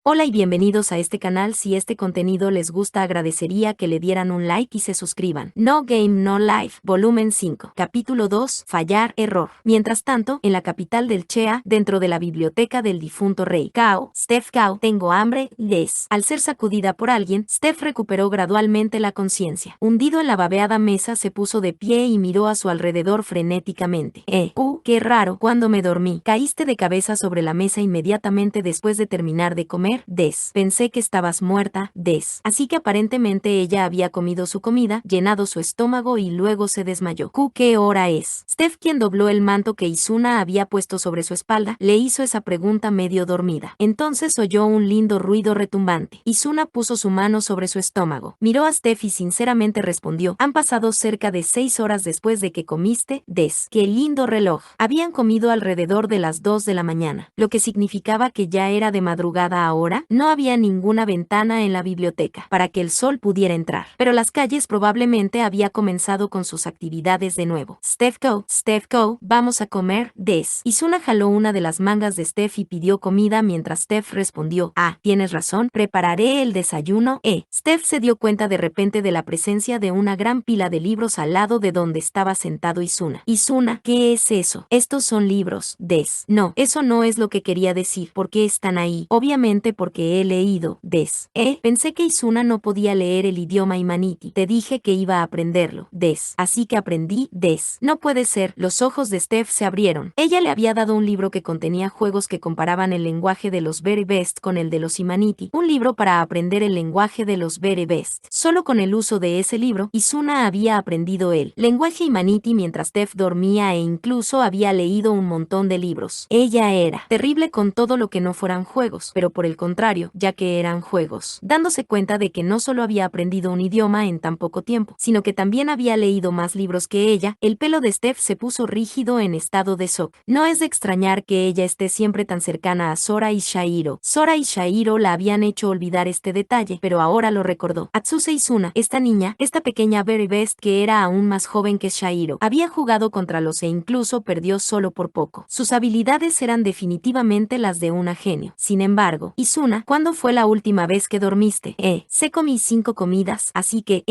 Hola y bienvenidos a este canal. Si este contenido les gusta, agradecería que le dieran un like y se suscriban. No Game No Life, volumen 5, capítulo 2, fallar, error. Mientras tanto, en la capital del Chea, dentro de la biblioteca del difunto rey Cao, Steph Cao, tengo hambre, les. Al ser sacudida por alguien, Steph recuperó gradualmente la conciencia. Hundido en la babeada mesa, se puso de pie y miró a su alrededor frenéticamente. Qué raro, cuando me dormí. Caíste de cabeza sobre la mesa inmediatamente después de terminar de comer, Des. Pensé que estabas muerta, Des. Así que aparentemente ella había comido su comida, llenado su estómago y luego se desmayó. ¿Qué hora es? Steph, quien dobló el manto que Izuna había puesto sobre su espalda, le hizo esa pregunta medio dormida. Entonces oyó un lindo ruido retumbante. Izuna puso su mano sobre su estómago. Miró a Steph y sinceramente respondió: han pasado cerca de 6 horas después de que comiste, Des. ¡Qué lindo reloj! Habían comido alrededor de las 2 de la mañana, lo que significaba que ya era de madrugada ahora. No había ninguna ventana en la biblioteca para que el sol pudiera entrar, pero las calles probablemente había comenzado con sus actividades de nuevo. Steph Go, vamos a comer, Des. Izuna jaló una de las mangas de Steph y pidió comida mientras Steph respondió: tienes razón, prepararé el desayuno, Steph se dio cuenta de repente de la presencia de una gran pila de libros al lado de donde estaba sentado Izuna. Izuna, ¿qué es eso? Estos son libros, Des. No, eso no es lo que quería decir. ¿Por qué están ahí? Obviamente porque he leído, Des. Pensé que Izuna no podía leer el idioma Imaniti. Te dije que iba a aprenderlo, Des. Así que aprendí, Des. No puede ser. Los ojos de Steph se abrieron. Ella le había dado un libro que contenía juegos que comparaban el lenguaje de los Very Best con el de los Imaniti. Un libro para aprender el lenguaje de los Very Best. Solo con el uso de ese libro, Izuna había aprendido el lenguaje Imaniti mientras Steph dormía e incluso había leído un montón de libros. Ella era terrible con todo lo que no fueran juegos, pero por el contrario, ya que eran juegos. Dándose cuenta de que no solo había aprendido un idioma en tan poco tiempo, sino que también había leído más libros que ella, el pelo de Steph se puso rígido en estado de shock. No es de extrañar que ella esté siempre tan cercana a Sora y Shairo. Sora y Shairo la habían hecho olvidar este detalle, pero ahora lo recordó. Atsuse Izuna, esta niña, esta pequeña Very Best que era aún más joven que Shairo, había jugado contra los e incluso perdió solo por poco. Sus habilidades eran definitivamente las de una genio. Sin embargo, Izuna, ¿cuándo fue la última vez que dormiste? Se comí 5 comidas, así que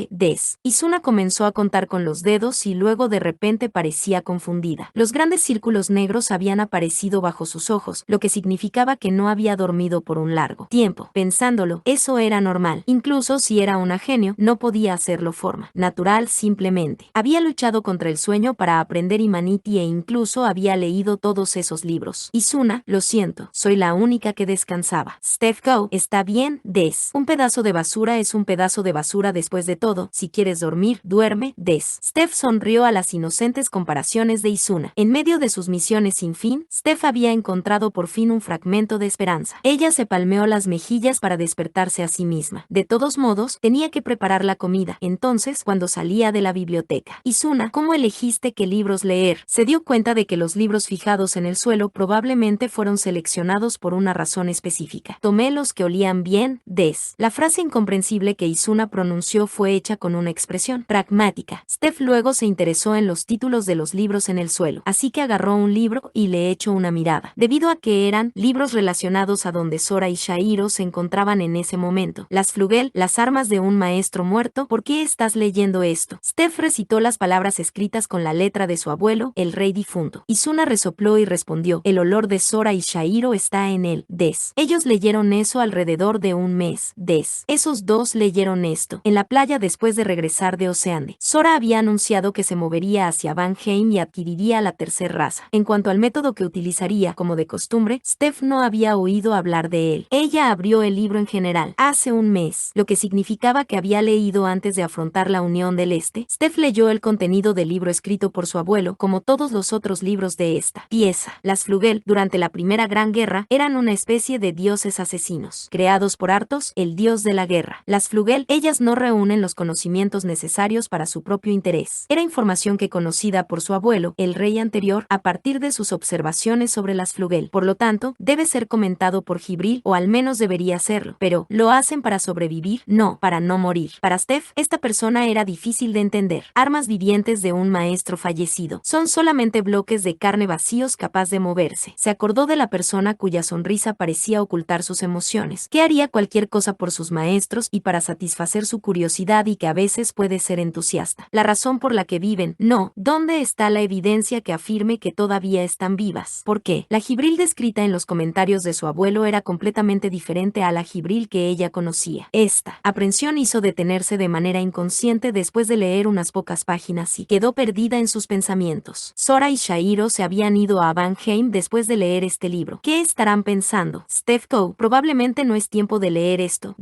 Des. Izuna comenzó a contar con los dedos y luego de repente parecía confundida. Los grandes círculos negros habían aparecido bajo sus ojos, lo que significaba que no había dormido por un largo tiempo. Pensándolo, eso era normal. Incluso si era una genio, no podía hacerlo forma natural simplemente. Había luchado contra el sueño para aprender Imaniti e incluso había leído todos esos libros. Izuna, lo siento, soy la única que descansaba. Steph Go, está bien, Des. Un pedazo de basura es un pedazo de basura después de todo. Si quieres dormir, duerme, Des. Steph sonrió a las inocentes comparaciones de Izuna. En medio de sus misiones sin fin, Steph había encontrado por fin un fragmento de esperanza. Ella se palmeó las mejillas para despertarse a sí misma. De todos modos, tenía que preparar la comida. Entonces, cuando salía de la biblioteca: Izuna, ¿cómo elegiste qué libros leer? Se dio cuenta de que los libros fijados en el suelo probablemente fueron seleccionados por una razón específica. Tomé los que olían bien, Des. La frase incomprensible que Izuna pronunció fue hecha con una expresión pragmática. Steph luego se interesó en los títulos de los libros en el suelo, así que agarró un libro y le echó una mirada. Debido a que eran libros relacionados a donde Sora y Shairo se encontraban en ese momento. Las Flugel, las armas de un maestro muerto. ¿Por qué estás leyendo esto? Steph recitó las palabras escritas con la letra de su abuelo, el rey difunto. Izuna resopló y respondió: el olor de Sora y Shairo está en él, Des. Ellos leyeron eso alrededor de un mes, Des. Esos dos leyeron esto en la playa después de regresar de Oceande. Sora había anunciado que se movería hacia Vanheim y adquiriría la tercer raza. En cuanto al método que utilizaría, como de costumbre, Steph no había oído hablar de él. Ella abrió el libro en general. Hace un mes, lo que significaba que había leído antes de afrontar la Unión del Este. Steph leyó el contenido del libro escrito por su abuelo, como todos los otros libros de esta pieza. Las Flugel, durante la Primera Gran Guerra, eran una especie de dioses asesinos, creados por Arthos, el dios de la guerra. Las Flugel, ellas no reúnen los conocimientos necesarios para su propio interés. Era información que conocida por su abuelo, el rey anterior, a partir de sus observaciones sobre las Flugel. Por lo tanto, debe ser comentado por Jibril, o al menos debería serlo. Pero, ¿lo hacen para sobrevivir? No, para no morir. Para Steph, esta persona era difícil de entender. Armas vivientes de un maestro fallecido. Son solamente bloques de carne vacíos capaz de moverse. Se acordó de la persona cuyas sonrisa parecía ocultar sus emociones, que haría cualquier cosa por sus maestros y para satisfacer su curiosidad y que a veces puede ser entusiasta. La razón por la que viven, no, ¿dónde está la evidencia que afirme que todavía están vivas? ¿Por qué? La Jibril descrita en los comentarios de su abuelo era completamente diferente a la Jibril que ella conocía. Esta aprensión hizo detenerse de manera inconsciente después de leer unas pocas páginas y quedó perdida en sus pensamientos. Sora y Shahiro se habían ido a Vanheim después de leer este libro. ¿Qué estarán pensando? Steph Coe, probablemente no es tiempo de leer esto.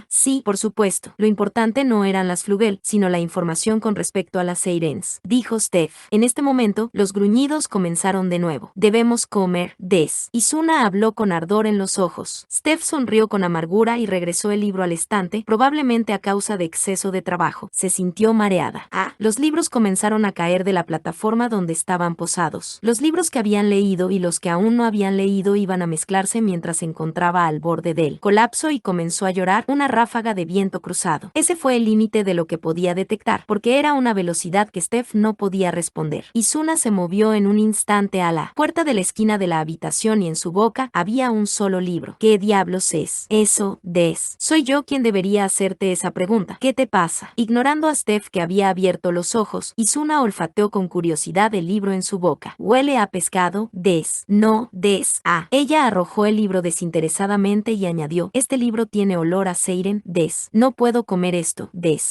Sí, por supuesto. Lo importante no eran las Flugel, sino la información con respecto a las Seirens, dijo Steph. En este momento, los gruñidos comenzaron de nuevo. Debemos comer. Izuna habló con ardor en los ojos. Steph sonrió con amargura y regresó el libro al estante, probablemente a causa de exceso de trabajo. Se sintió mareada. Los libros comenzaron a caer de la plataforma donde estaban posados. Los libros que habían leído y los que aún no habían leído iban a mezclarse mientras se encontraba al borde del colapso y comenzó a llorar una ráfaga de viento cruzado. Ese fue el límite de lo que podía detectar, porque era una velocidad que Steph no podía responder. Izuna se movió en un instante a la puerta de la esquina de la habitación y en su boca había un solo libro. ¿Qué diablos es eso? Soy yo quien debería hacerte esa pregunta. ¿Qué te pasa? Ignorando a Steph que había abierto los ojos, Izuna olfateó con curiosidad el libro en su boca. Huele a pescado. No. Ella arrojó el libro desinteresadamente y añadió, este libro tiene olor a Seiren. No puedo comer esto.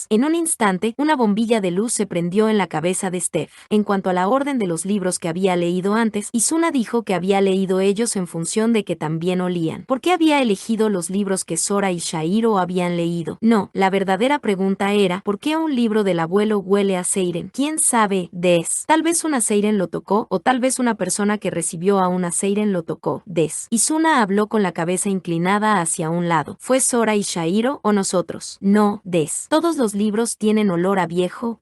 En un instante, una bombilla de luz se prendió en la cabeza de Steph. En cuanto a la orden de los libros que había leído antes, Izuna dijo que había leído ellos en función de que también olían. ¿Por qué había elegido los libros que Sora y Shahiro habían leído? No, la verdadera pregunta era, ¿por qué un libro del abuelo huele a Seiren? ¿Quién sabe? Tal vez una Seiren lo tocó, o tal vez una persona que recibió a una Seiren lo tocó. Izuna habló con la cabeza inclinada hacia un lado. ¿Fue Sora y Shahiro o nosotros? No. Todos los libros tienen olor a viejo.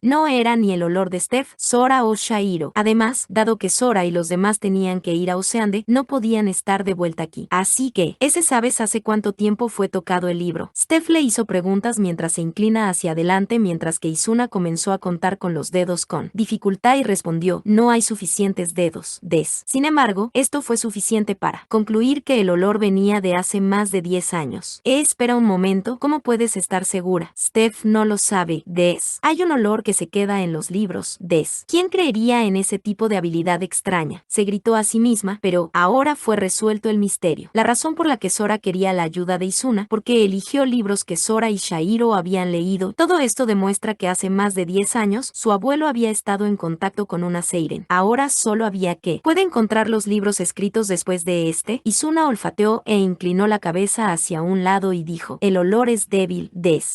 No era ni el olor de Steph, Sora o Shahiro. Además, dado que Sora y los demás tenían que ir a Oceande, no podían estar de vuelta aquí. Así que, ¿sabes hace cuánto tiempo fue tocado el libro? Steph le hizo preguntas mientras se inclina hacia adelante mientras que Izuna comenzó a contar con los dedos con dificultad y respondió, no hay suficientes dedos. Sin embargo, esto fue suficiente para concluir que el olor venía de hace más de 10 años. Espera un momento, ¿cómo puedes estar segura? Steph no lo sabe. Hay un olor que se queda en los libros. ¿Quién creería en ese tipo de habilidad extraña? Se gritó a sí misma, pero ahora fue resuelto el misterio. La razón por la que Sora quería la ayuda de Izuna, porque eligió libros que Sora y Shahiro habían leído. Todo esto demuestra que hace más de 10 años, su abuelo había estado en contacto con una Seiren. Ahora solo había que. ¿Puede encontrar los libros escritos después de este? Izuna olfateó e inclinó la cabeza hacia un lado y dijo, el olor es débil.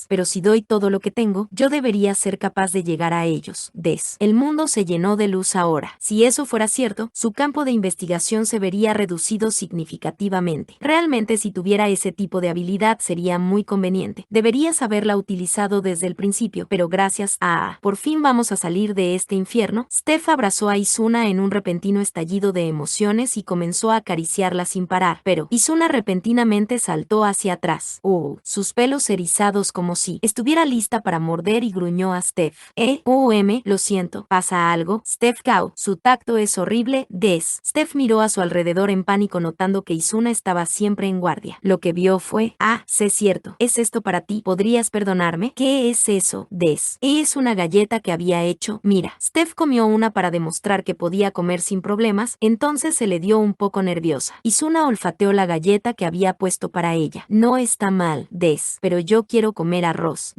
Pero si doy todo lo que tengo, yo debería ser capaz de llegar a ellos. El mundo se llenó de luz ahora. Si eso fuera cierto, su campo de investigación se vería reducido significativamente. Realmente si tuviera ese tipo de habilidad sería muy conveniente. Deberías haberla utilizado desde el principio, pero gracias a... Por fin vamos a salir de este infierno. Steph abrazó a Izuna en un repentino estallido de emociones y comenzó a acariciarla sin parar, pero Izuna repentinamente saltó hacia atrás. Sus pelos erizados como si estuviera lista para morder y gruñó a Steph. Lo siento, ¿pasa algo? Steph Cow, su tacto es horrible. Steph miró a su alrededor en pánico notando que Izuna estaba siempre en guardia. Lo que vio fue, sé cierto, ¿es esto para ti? ¿Podrías perdonarme? ¿Qué es eso? Es una galleta que había hecho. Mira, Steph comió una para demostrar que podía comer sin problemas, entonces se le dio un poco nerviosa. Izuna olfateó la galleta que había puesto para ella. No está mal, pero yo quiero comer arroz,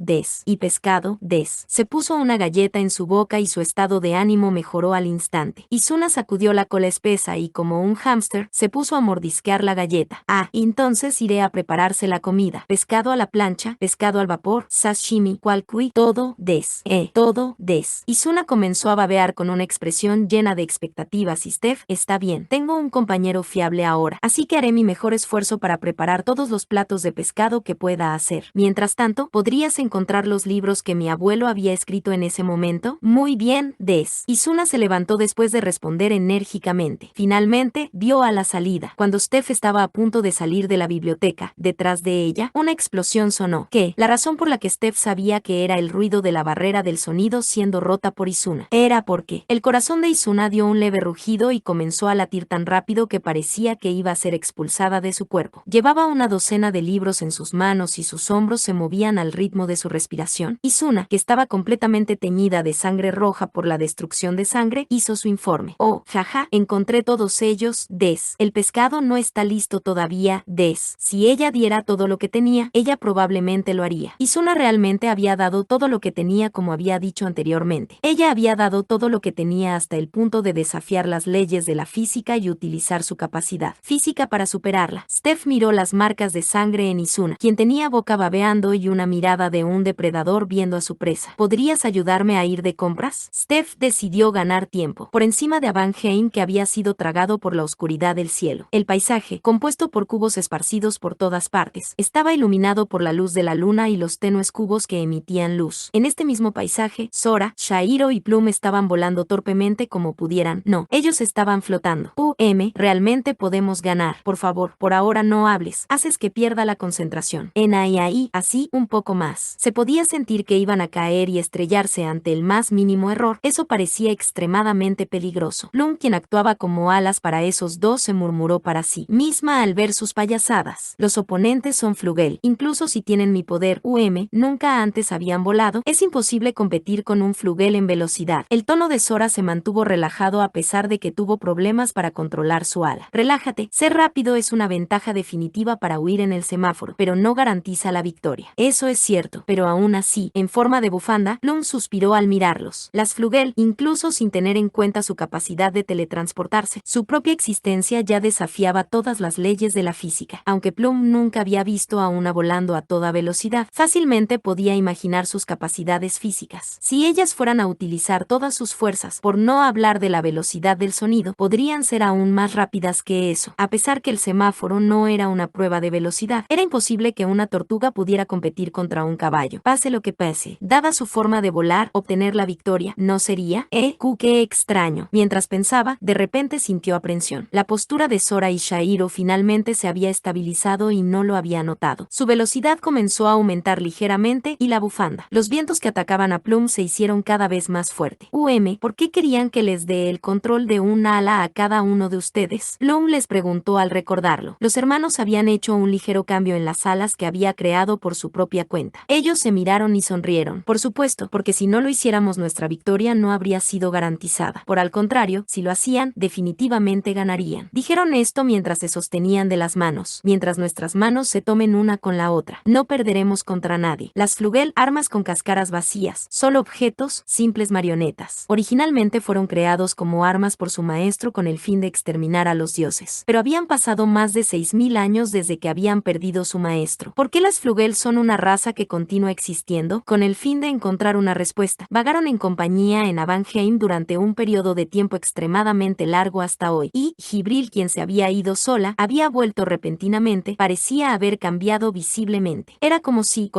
y pescado, Se puso una galleta en su boca y su estado de ánimo mejoró al instante. Izuna sacudió la cola espesa y como un hámster, se puso a mordisquear la galleta. Entonces iré a prepararse la comida. Pescado a la plancha, pescado al vapor, sashimi, cualquier, todo, todo, Izuna comenzó a babear con una expresión llena de expectativas y Steph, está bien, tengo un compañero fiable ahora, así que haré mi mejor esfuerzo para preparar todos los platos de pescado que pueda hacer. Mientras tanto, ¿podrías encontrar los libros que mi abuelo había escrito en ese momento? Muy bien, Izuna se levantó después de responder enérgicamente. Finalmente, vio a la salida. Cuando Steph estaba a punto de salir de la biblioteca, detrás de ella, una explosión sonó. ¿Qué? La razón por la que Steph sabía que era el ruido de la barrera del sonido siendo rota por Izuna. Era porque el corazón de Izuna dio un leve rugido y comenzó a latir tan rápido que parecía que iba a ser expulsada de su cuerpo. Llevaba una docena de libros en sus manos y sus hombros se movían al ritmo de su respiración. Izuna, que estaba completamente teñida de sangre roja por la destrucción de sangre, hizo su informe. Oh, jaja, encontré todos ellos, Des. El pescado no está listo todavía, Des. Si ella diera todo lo que tenía, ella probablemente lo haría. Izuna realmente había dado todo lo que tenía, como había dicho anteriormente. Ella había dado todo lo que tenía hasta el punto de desafiar las leyes de la física y utilizar su capacidad física para superarla. Steph miró las marcas de sangre en Izuna, quien tenía boca babeando y una mirada de un depredador viendo a su presa. ¿Podrías ayudarme a ir de compras? Steph decidió ganar tiempo, por encima de Avanheim, que había sido tragado por la oscuridad del cielo. El paisaje, compuesto por cubos esparcidos por todas partes, estaba iluminado por la luz de la luna y los tenues cubos que emitían luz. En este mismo paisaje, Sora, Shahiro y Plum estaban volando torpemente como pudieran. No, ellos estaban flotando. Realmente podemos ganar. Por favor, por ahora no hables. Haces que pierda la concentración. Ahí, así, un poco más. Se podía sentir que iban a caer y estrellarse ante el más mínimo error. Eso parecía extremadamente peligroso. Plum, quien actuaba como alas para esos dos, se murmuró para sí misma al ver sus payasadas. Los oponentes son Flugel. Incluso si tienen mi poder, nunca antes habían volado. Es imposible competir con un Flugel en velocidad. El tono de Sora se mantuvo relajado a pesar de que tuvo problemas para controlar su ala. Relájate. Ser rápido es una ventaja definitiva para huir en el semáforo, pero no garantiza la victoria. Eso es cierto, pero aún así, en forma de bufanda, Plum suspiró al mirarlos. Las Flugel, incluso sin tener en cuenta su capacidad de teletransportarse, su propia existencia ya desafiaba todas las leyes de la física. Aunque Plum nunca había visto a una volando a toda velocidad, fácilmente podía imaginar sus capacidades físicas. Si ellas fueran a utilizar todas sus fuerzas, por no hablar de la velocidad del sonido, podrían ser aún más rápidas que eso. A pesar que el semáforo no era una prueba de velocidad, era imposible que una tortuga pudiera competir contra un caballo. Pase lo que pase, dada su forma de volar, obtener la victoria no sería. Qué extraño. Mientras pensaba, de repente sintió aprensión. La postura de Sora y Shahiro finalmente se había estabilizado y no lo había notado. Su velocidad comenzó a aumentar ligeramente y la bufanda. Los vientos que atacaban a Plum se hicieron cada vez más fuerte. ¿Por qué querían que les dé el control de un ala a cada uno de ustedes? Plum les preguntó al recordarlo. Los hermanos habían hecho un ligero cambio en las alas que había creado por su propia cuenta. Ellos se miraron y sonrieron. Por supuesto, porque si no lo hiciéramos, nuestra victoria no habría sido garantizada. Por al contrario, si lo hacían, definitivamente ganarían. Dijeron esto mientras se sostenían de las manos. Mientras nuestras manos se tomen una con la otra, no perderemos contra nadie. Las Flugel, armas con cáscaras vacías, solo objetos, simples marionetas. Originalmente fueron creados como armas por su maestro con el fin de exterminar a los dioses. Pero habían pasado más de 6000 años desde que habían perdido su maestro. ¿Por qué las Flugel son una raza que continúa existiendo? Con el fin de encontrar una respuesta, vagaron en compañía en Avanheim durante un periodo de tiempo extremadamente largo hasta hoy, y Gibril, quien se había ido sola, había vuelto repentinamente, parecía haber cambiado visiblemente. Era como si,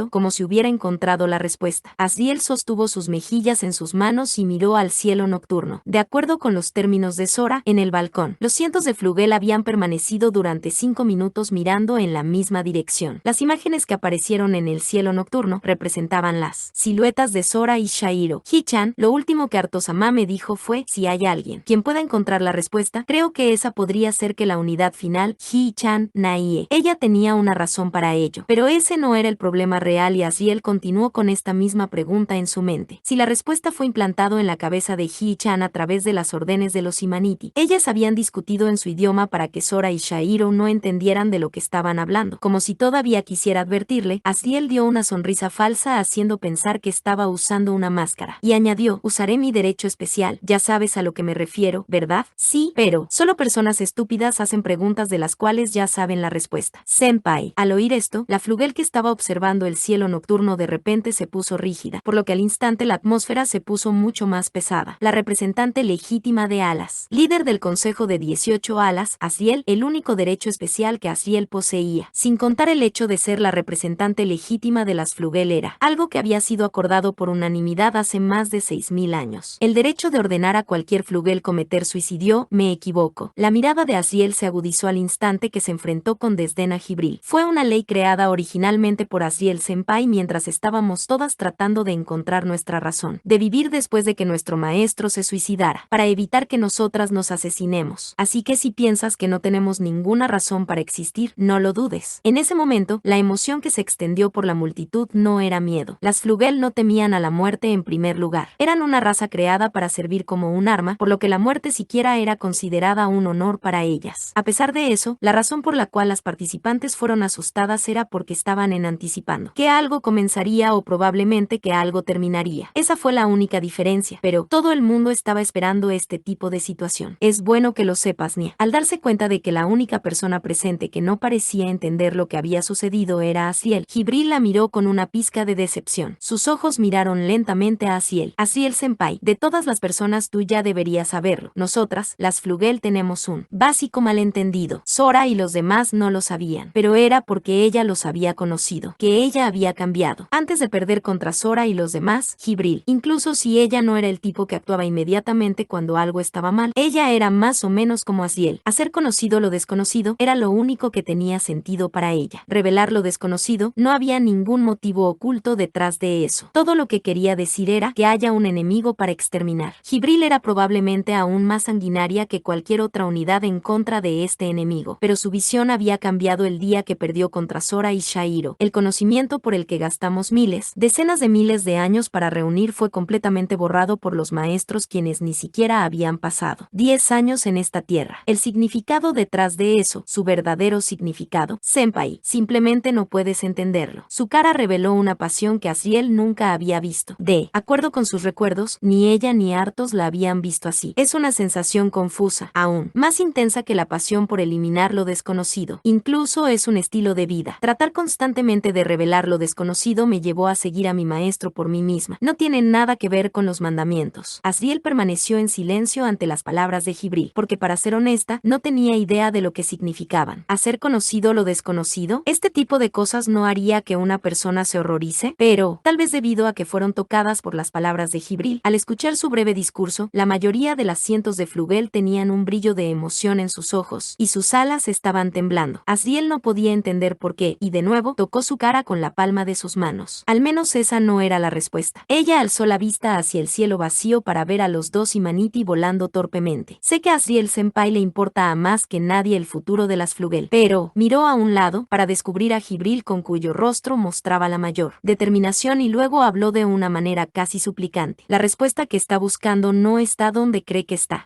como si hubiera encontrado la respuesta. Asriel sostuvo sus mejillas en sus manos y miró al cielo nocturno. De acuerdo con los términos de Sora, en el balcón, los cientos de Flugel habían permanecido durante 5 minutos mirando en la misma dirección. Las imágenes que aparecieron en el cielo nocturno representaban las siluetas de Sora y Shahiro. Hichan, lo último que Artosama me dijo fue: si hay alguien quien pueda encontrar la respuesta, creo que esa podría ser que la unidad final, Hichan Naie. Ella tenía una razón para ello, pero ese no era el problema real, y Asriel continuó con esta misma pregunta en su mente. Si la respuesta fue implantado en la cabeza de Hichan a través de las órdenes de los Imaniti, ellas habían discutido en su idioma para que Sora y Shahiro no entendieran de lo que estaban hablando. Como si todavía quisiera advertirle, Asriel dio una sonrisa falsa haciendo pensar que estaba usando una máscara, y añadió: usaré mi derecho especial. Ya sabes a lo que me refiero, ¿verdad? Sí, pero solo personas estúpidas hacen preguntas de las cuales ya saben la respuesta. Senpai. Al oír esto, la Flugel que estaba observando el cielo nocturno de repente se puso rígida, por lo que al instante la atmósfera se puso mucho más pesada. La representante legítima de alas, líder del consejo de 18 alas, Asriel, el único derecho especial que Asriel poseía, sin contar el hecho de ser la representante legítima de las Flugel, era algo que había sido acordado por unanimidad hace más de 6000 años. El derecho de ordenar a cualquier Flugel cometer suicidio. Me equivoco. La mirada de Asriel se agudizó al instante que se enfrentó con desdén a Gibril. Fue una ley creada originalmente por Asriel Senpai mientras estábamos todas tratando de encontrar nuestra razón de vivir después de que nuestro maestro se suicidara, para evitar que nosotras nos asesinemos. todos. Así que si piensas que no tenemos ninguna razón para existir, no lo dudes. En ese momento, la emoción que se extendió por la multitud no era miedo. Las Flugel no temían a la muerte en primer lugar. Eran una raza creada para servir como un arma, por lo que la muerte siquiera era considerada un honor para ellas. A pesar de eso, la razón por la cual las participantes fueron asustadas era porque estaban anticipando que algo comenzaría o probablemente que algo terminaría. Esa fue la única diferencia, pero todo el mundo estaba esperando este tipo de situación. Es bueno que lo sepas, Nia. Al darse cuenta de que la única persona presente que no parecía entender lo que había sucedido era Aziel, Jibril la miró con una pizca de decepción. Sus ojos miraron lentamente a Aziel. Aziel senpai, de todas las personas tú ya deberías saberlo. Nosotras, las Flugel, tenemos un básico malentendido. Sora y los demás no lo sabían, pero era porque ella los había conocido, que ella había cambiado. Antes de perder contra Sora y los demás, Jibril, incluso si ella no era el tipo que actuaba inmediatamente cuando algo estaba mal, ella era más o menos como Aziel. Hacer conocido lo desconocido era lo único que tenía sentido para ella. Revelar lo desconocido, no había ningún motivo oculto detrás de eso. Todo lo que quería decir era que haya un enemigo para exterminar. Jibril era probablemente aún más sanguinaria que cualquier otra unidad en contra de este enemigo, pero su visión había cambiado el día que perdió contra Sora y Shahiro. El conocimiento por el que gastamos decenas de miles de años para reunir fue completamente borrado por los maestros quienes ni siquiera habían pasado 10 años en esta tierra. El significado detrás de eso, su verdadero significado, senpai, simplemente no puedes entenderlo. Su cara reveló una pasión que Aziel nunca había visto. De acuerdo con sus recuerdos, ni ella ni Arthos la habían visto así. Es una sensación confusa, aún más intensa que la pasión por eliminar lo desconocido. Incluso es un estilo de vida. Tratar constantemente de revelar lo desconocido me llevó a seguir a mi maestro por mí misma. No tiene nada que ver con los mandamientos. Aziel permaneció en silencio ante las palabras de Jibril, porque para ser honesta, no tenía idea de lo que significaban. ¿Hacer conocido lo desconocido? Este tipo de cosas no haría que una persona se horrorice, pero, tal vez debido a que fueron tocadas por las palabras de Jibril, al escuchar su breve discurso, la mayoría de las cientos de Flugel tenían un brillo de emoción en sus ojos, y sus alas estaban temblando. Aziel no podía entender por qué, y de nuevo, tocó su cara con la palma de sus manos. Al menos esa no era la respuesta. Ella alzó la vista hacia el cielo vacío para ver a los dos Imaniti volando torpemente. Sé que a Aziel senpai le importa a más que nadie el futuro de las Flugel, pero miró a un lado para descubrir a Jibril con cuyo rostro mostraba la mayor determinación y luego habló de una manera casi suplicante. La respuesta que está buscando no está donde cree que está.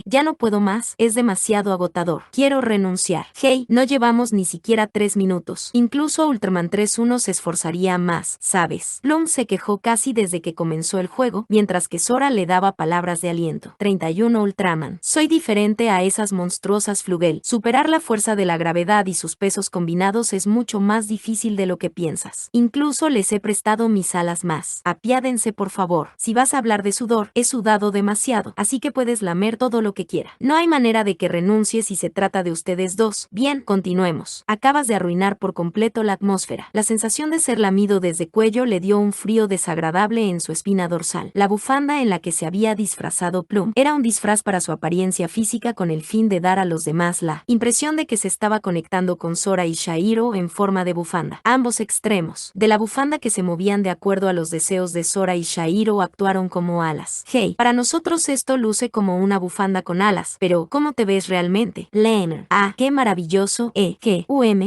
Ya no puedo más, es demasiado agotador. Quiero renunciar. Hey, no llevamos ni siquiera 3 minutos. Incluso Ultraman 3-1 se esforzaría más, ¿sabes? Plum se quejó casi desde que comenzó el juego, mientras que Sora le daba palabras de aliento. 31 Ultraman. Soy diferente a esas monstruosas Flugel. Superar la fuerza de la gravedad y sus pesos combinados es mucho más difícil de lo que piensas. Incluso les he prestado mis alas más. Apiádense por favor. Si vas a hablar de sudor, he sudado demasiado, así que puedes lamer todo lo que quiera. No hay manera de que renuncie si se trata de ustedes dos. Bien, continuemos. Acabas de arruinar por completo la atmósfera. La sensación de ser lamido desde cuello le dio un frío desagradable en su espina dorsal. La bufanda en la que se había disfrazado Plum era un disfraz para su apariencia física con el fin de dar a los demás la impresión de que se estaba conectando con Sora y Shahiro en forma de bufanda. Ambos extremos de la bufanda que se movían de acuerdo a los deseos de Sora y Shahiro actuaron como alas. Hey, para nosotros esto luce como una bufanda con alas, pero ¿cómo te ves realmente? Leonard. Ah, qué maravilloso.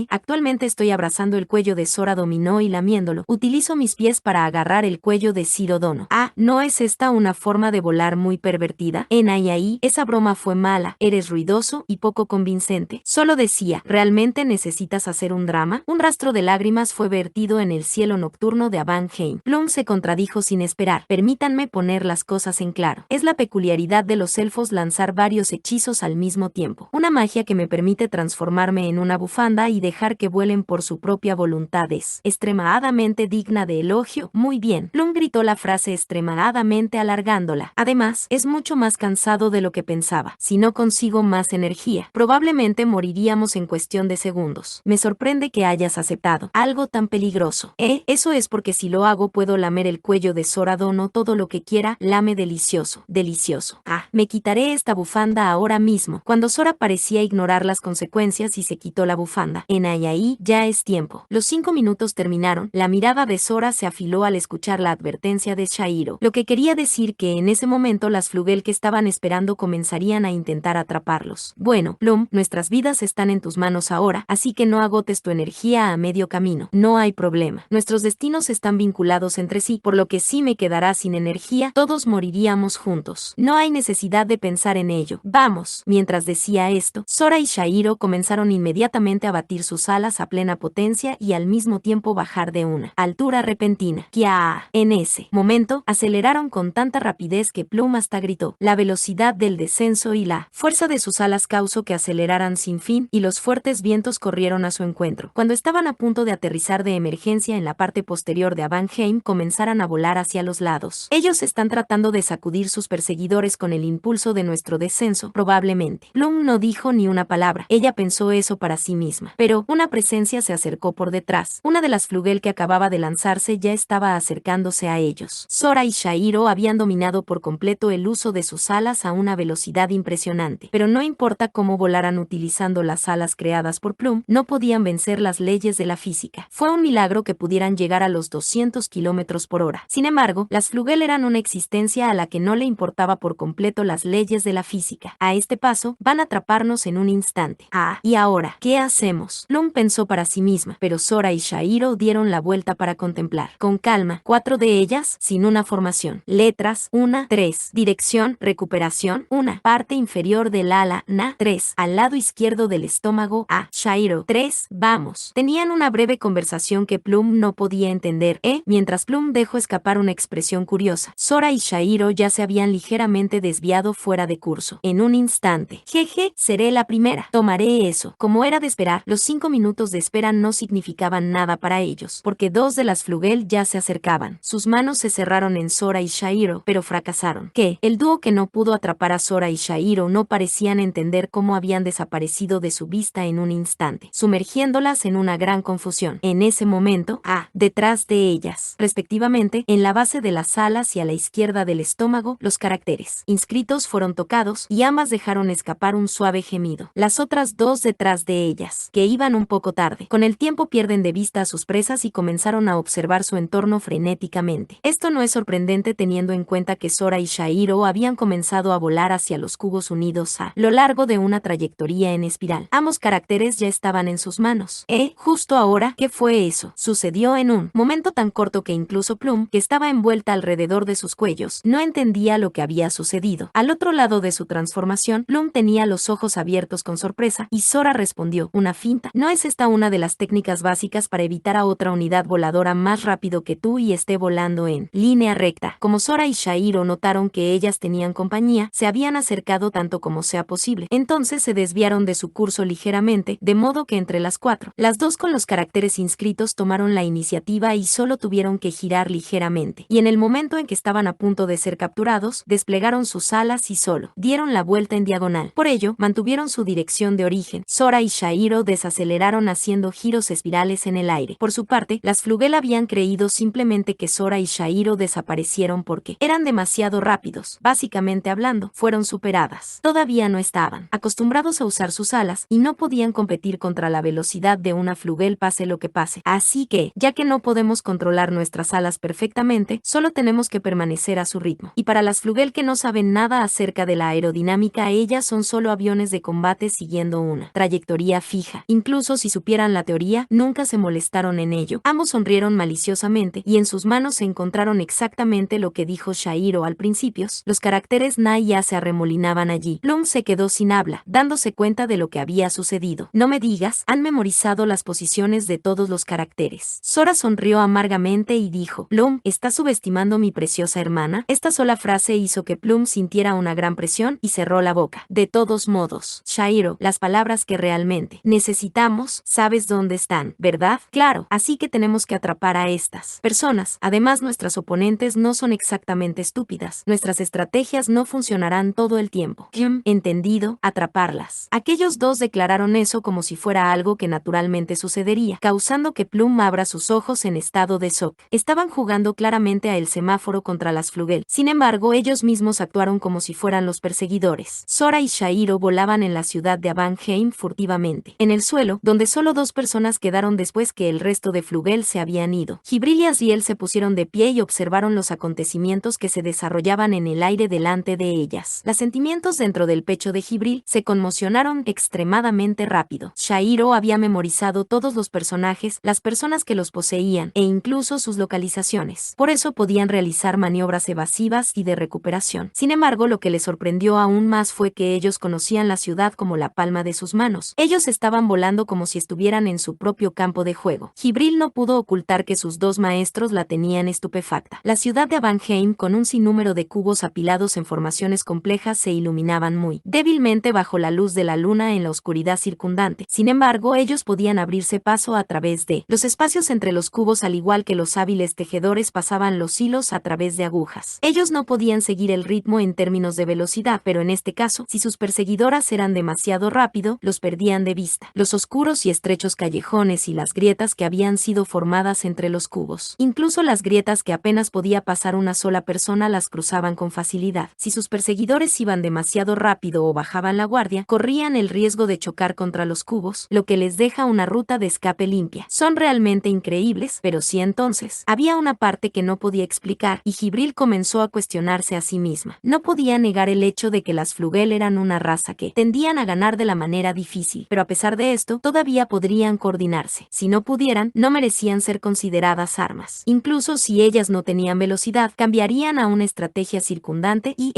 Actualmente estoy abrazando el cuello de Sora Dominó y lamiéndolo. Utilizo mis pies para agarrar el cuello de Ciro Dono. Ah, ¿no es esta una forma de volar muy pervertida? Ahí, esa broma fue mala. Eres ruidoso y poco convincente. Solo decía, ¿realmente necesitas hacer un drama? Un rastro de lágrimas fue vertido en el cielo nocturno de Avanheim. Plum se contradijo sin esperar. Permítanme poner las cosas en claro. Es la peculiaridad de los elfos lanzar varios hechizos al mismo tiempo. Una magia que me permite transformarme en una bufanda y dejar que vuelen por su propia voluntad es extremadamente digna de elogio. Muy bien. Plum gritó la frase extremadamente alargándola. Además, es mucho más cansado de lo que pensaba. Si no consigo más energía, probablemente moriríamos en cuestión de segundos. Me sorprende que hayas aceptado algo tan peligroso. Eso es porque si lo hago puedo lamer el cuello de Sora Dono todo lo que quiera. Lame delicioso, delicioso. Ah, me quitaré esta bufanda ahora mismo. Cuando Sora parecía ignorar las consecuencias y se quitó la bufanda. Ahí, ya es tiempo. Los 5 minutos terminaron. La mirada de Sora se afiló al escuchar la advertencia de Shahiro, lo que quería decir que en ese momento momento las Flugel que estaban esperando comenzarían a intentar atraparlos. Bueno, Plum, nuestras vidas están en tus manos ahora, así que no agotes tu energía a medio camino. No hay problema. Nuestros destinos están vinculados entre sí, por lo que si me quedará sin energía, todos moriríamos juntos. No hay necesidad de pensar en ello. Vamos. Mientras decía esto, Sora y Shahiro comenzaron inmediatamente a batir sus alas a plena potencia y al mismo tiempo bajar de una altura repentina. ¡Kia! En ese momento, aceleraron con tanta rapidez que Plum hasta gritó. La velocidad del descenso y la fuerza de sus alas causó que aceleraran sin fin y los fuertes vientos corrieron a su encuentro. Cuando estaban a punto de aterrizar de emergencia en la parte posterior de Avanheim, comenzaron a volar hacia los lados. Ellos están tratando de sacudir sus perseguidores con el impulso de nuestro descenso, probablemente. Plum no dijo ni una palabra. Ella pensó eso para sí misma. Pero una presencia se acercó por detrás. Una de las Flugel que acababa de lanzarse ya estaba acercándose a ellos. Sora y Shahiro habían dominado por completo el uso de sus alas a una velocidad impresionante. Pero no importa cómo volaran utilizando las alas creadas por Plum, no podían vencer las leyes de la física. Fue un milagro que pudieran llegar a los 200 kilómetros por hora. Sin embargo, las Flugel eran una existencia a la que no le importaba por completo las leyes de la física. A este paso, van a atraparnos en un instante. ¿Y ahora? ¿Qué hacemos? Plum pensó para sí misma, pero Sora y Shahiro dieron la vuelta para contemplar. Con calma, 4 de ellas, sin una formación. Letras, 1, 3. Dirección, recuperación, 1. Parte inferior del ala, na, 3. Al lado izquierdo del estómago, a. Shahiro, 3. Vamos. Tenían una breve conversación que Plum no podía entender, mientras Plum dejó escapar una expresión curiosa. Sora y Shahiro ya se habían ligeramente desviado fuera de curso. En un instante. Jeje, seré la primera. Tomaré eso. Como era de esperar, los 5 minutos de espera no significaban nada para ellos, porque 2 de las Flugel ya se acercaban. Sus manos se cerraron en Sora y Shahiro, pero fracasaron. ¿Qué? El dúo que no pudo atrapar a Sora y Shahiro no parecían entender cómo habían desaparecido de su vista en un instante, sumergiéndolas en una gran confusión. En ese momento, detrás de ellas, respectivamente, en la base de las alas y a la izquierda del estómago, los caracteres inscritos fueron tocados y ambas dejaron escapar un suave gemido. Las otras 2 detrás de ellas, que iban un poco tarde, con el tiempo pierden de vista a sus presas y comenzaron a observar su entorno frenéticamente. Esto no es sorprendente teniendo en cuenta que Sora y Shahiro habían comenzado a volar hacia los cubos unidos a lo largo de una trayectoria en espiral. Ambos caracteres ya estaban en sus manos. Justo ahora, ¿qué fue eso? Sucedió en un momento tan corto que incluso Plum, que estaba envuelta alrededor de sus cuellos, no entendía lo que había sucedido. Al otro lado de su transformación, Plum tenía los ojos abiertos con sorpresa y Sora respondió, ¿una finta? ¿No es esta una de las técnicas básicas para evitar a otra unidad voladora más rápido que tú y esté volando en línea recta? Como Sora y Shahiro notaron que ellas tenían compañía, se habían acercado tanto como sea posible. Entonces se desviaron de su curso ligeramente, de modo que entre las 4, las 2 con los caracteres inscritos tomaron la iniciativa y solo tuvieron que girar ligeramente. Y en el momento en que estaban a punto de ser capturados, desplegaron sus alas y solo dieron la vuelta en diagonal. Por ello, mantuvieron su dirección de origen. Sora y Shahiro desaceleraron haciendo giros espirales en el aire. Por su parte, las Flugel habían creído simplemente que Sora y Shahiro desaparecieron porque eran demasiado rápidos. Básicamente hablando, fueron superadas. Todavía no estaban acostumbrados a usar sus alas y no podían competir contra la velocidad de una Flugel pase lo que pase. Así que, ya que no podemos controlar nuestras alas perfectamente, solo tenemos que permanecer a su ritmo. Y para las Flugel que no saben nada acerca de la aerodinámica, ellas son solo aviones de combate siguiendo una trayectoria fija. Incluso si supieran la teoría, nunca se molestaron en ello. Ambos sonrieron maliciosamente y en sus manos se encontraron exactamente lo que dijo Shahiro al principio. Los caracteres Na y A se arremolinaban allí. Plum se quedó sin habla, dándose cuenta de lo que había sucedido. No me digas, han memorizado las posiciones de todos los caracteres. Sora sonrió amargamente y dijo, Plum, ¿estás subestimando mi preciosa hermana? Esta sola frase hizo que Plum sintiera una gran presión y cerró la boca. De todos modos, Shahiro, las palabras que realmente necesitamos, sabes dónde están, ¿verdad? Claro, así que tenemos que atrapar a estas personas. Además, nuestras oponentes no son exactamente estúpidas. Nuestras estrategias no funcionarán todo el tiempo. Entendido, atraparlas. Aquellos 2 declararon eso como si fuera algo que naturalmente sucedería, causando que Plum abra sus ojos en estado de shock. Estaban jugando claramente a el semáforo contra las Flugel. Sin embargo, ellos mismos actuaron como si fueran los perseguidores. Sora y Shahiro volaban en la ciudad de Avanheim furtivamente. En el suelo, donde solo 2 personas quedaron después que el resto de Flugel se habían ido. Gibril y Asriel se pusieron de pie y observaron los acontecimientos que se desarrollaban volaban en el aire delante de ellas. Los sentimientos dentro del pecho de Jibril se conmocionaron extremadamente rápido. Shahiro había memorizado todos los personajes, las personas que los poseían, e incluso sus localizaciones. Por eso podían realizar maniobras evasivas y de recuperación. Sin embargo, lo que les sorprendió aún más fue que ellos conocían la ciudad como la palma de sus manos. Ellos estaban volando como si estuvieran en su propio campo de juego. Jibril no pudo ocultar que sus dos maestros la tenían estupefacta. La ciudad de Avanheim, con un sinnúmero de cubos apilados en formaciones complejas, se iluminaban muy débilmente bajo la luz de la luna en la oscuridad circundante. Sin embargo, ellos podían abrirse paso a través de los espacios entre los cubos, al igual que los hábiles tejedores pasaban los hilos a través de agujas. Ellos no podían seguir el ritmo en términos de velocidad, pero en este caso, si sus perseguidoras eran demasiado rápido, los perdían de vista. Los oscuros y estrechos callejones y las grietas que habían sido formadas entre los cubos. Incluso las grietas que apenas podía pasar una sola persona las cruzaban con facilidad. Si sus perseguidores iban demasiado rápido o bajaban la guardia, corrían el riesgo de chocar contra los cubos, lo que les deja una ruta de escape limpia. Son realmente increíbles, pero sí. Entonces, había una parte que no podía explicar, y Jibril comenzó a cuestionarse a sí misma. No podía negar el hecho de que las Flugel eran una raza que tendían a ganar de la manera difícil, pero a pesar de esto, todavía podrían coordinarse. Si no pudieran, no merecían ser consideradas armas. Incluso si ellas no tenían velocidad, cambiarían a una estrategia circundante y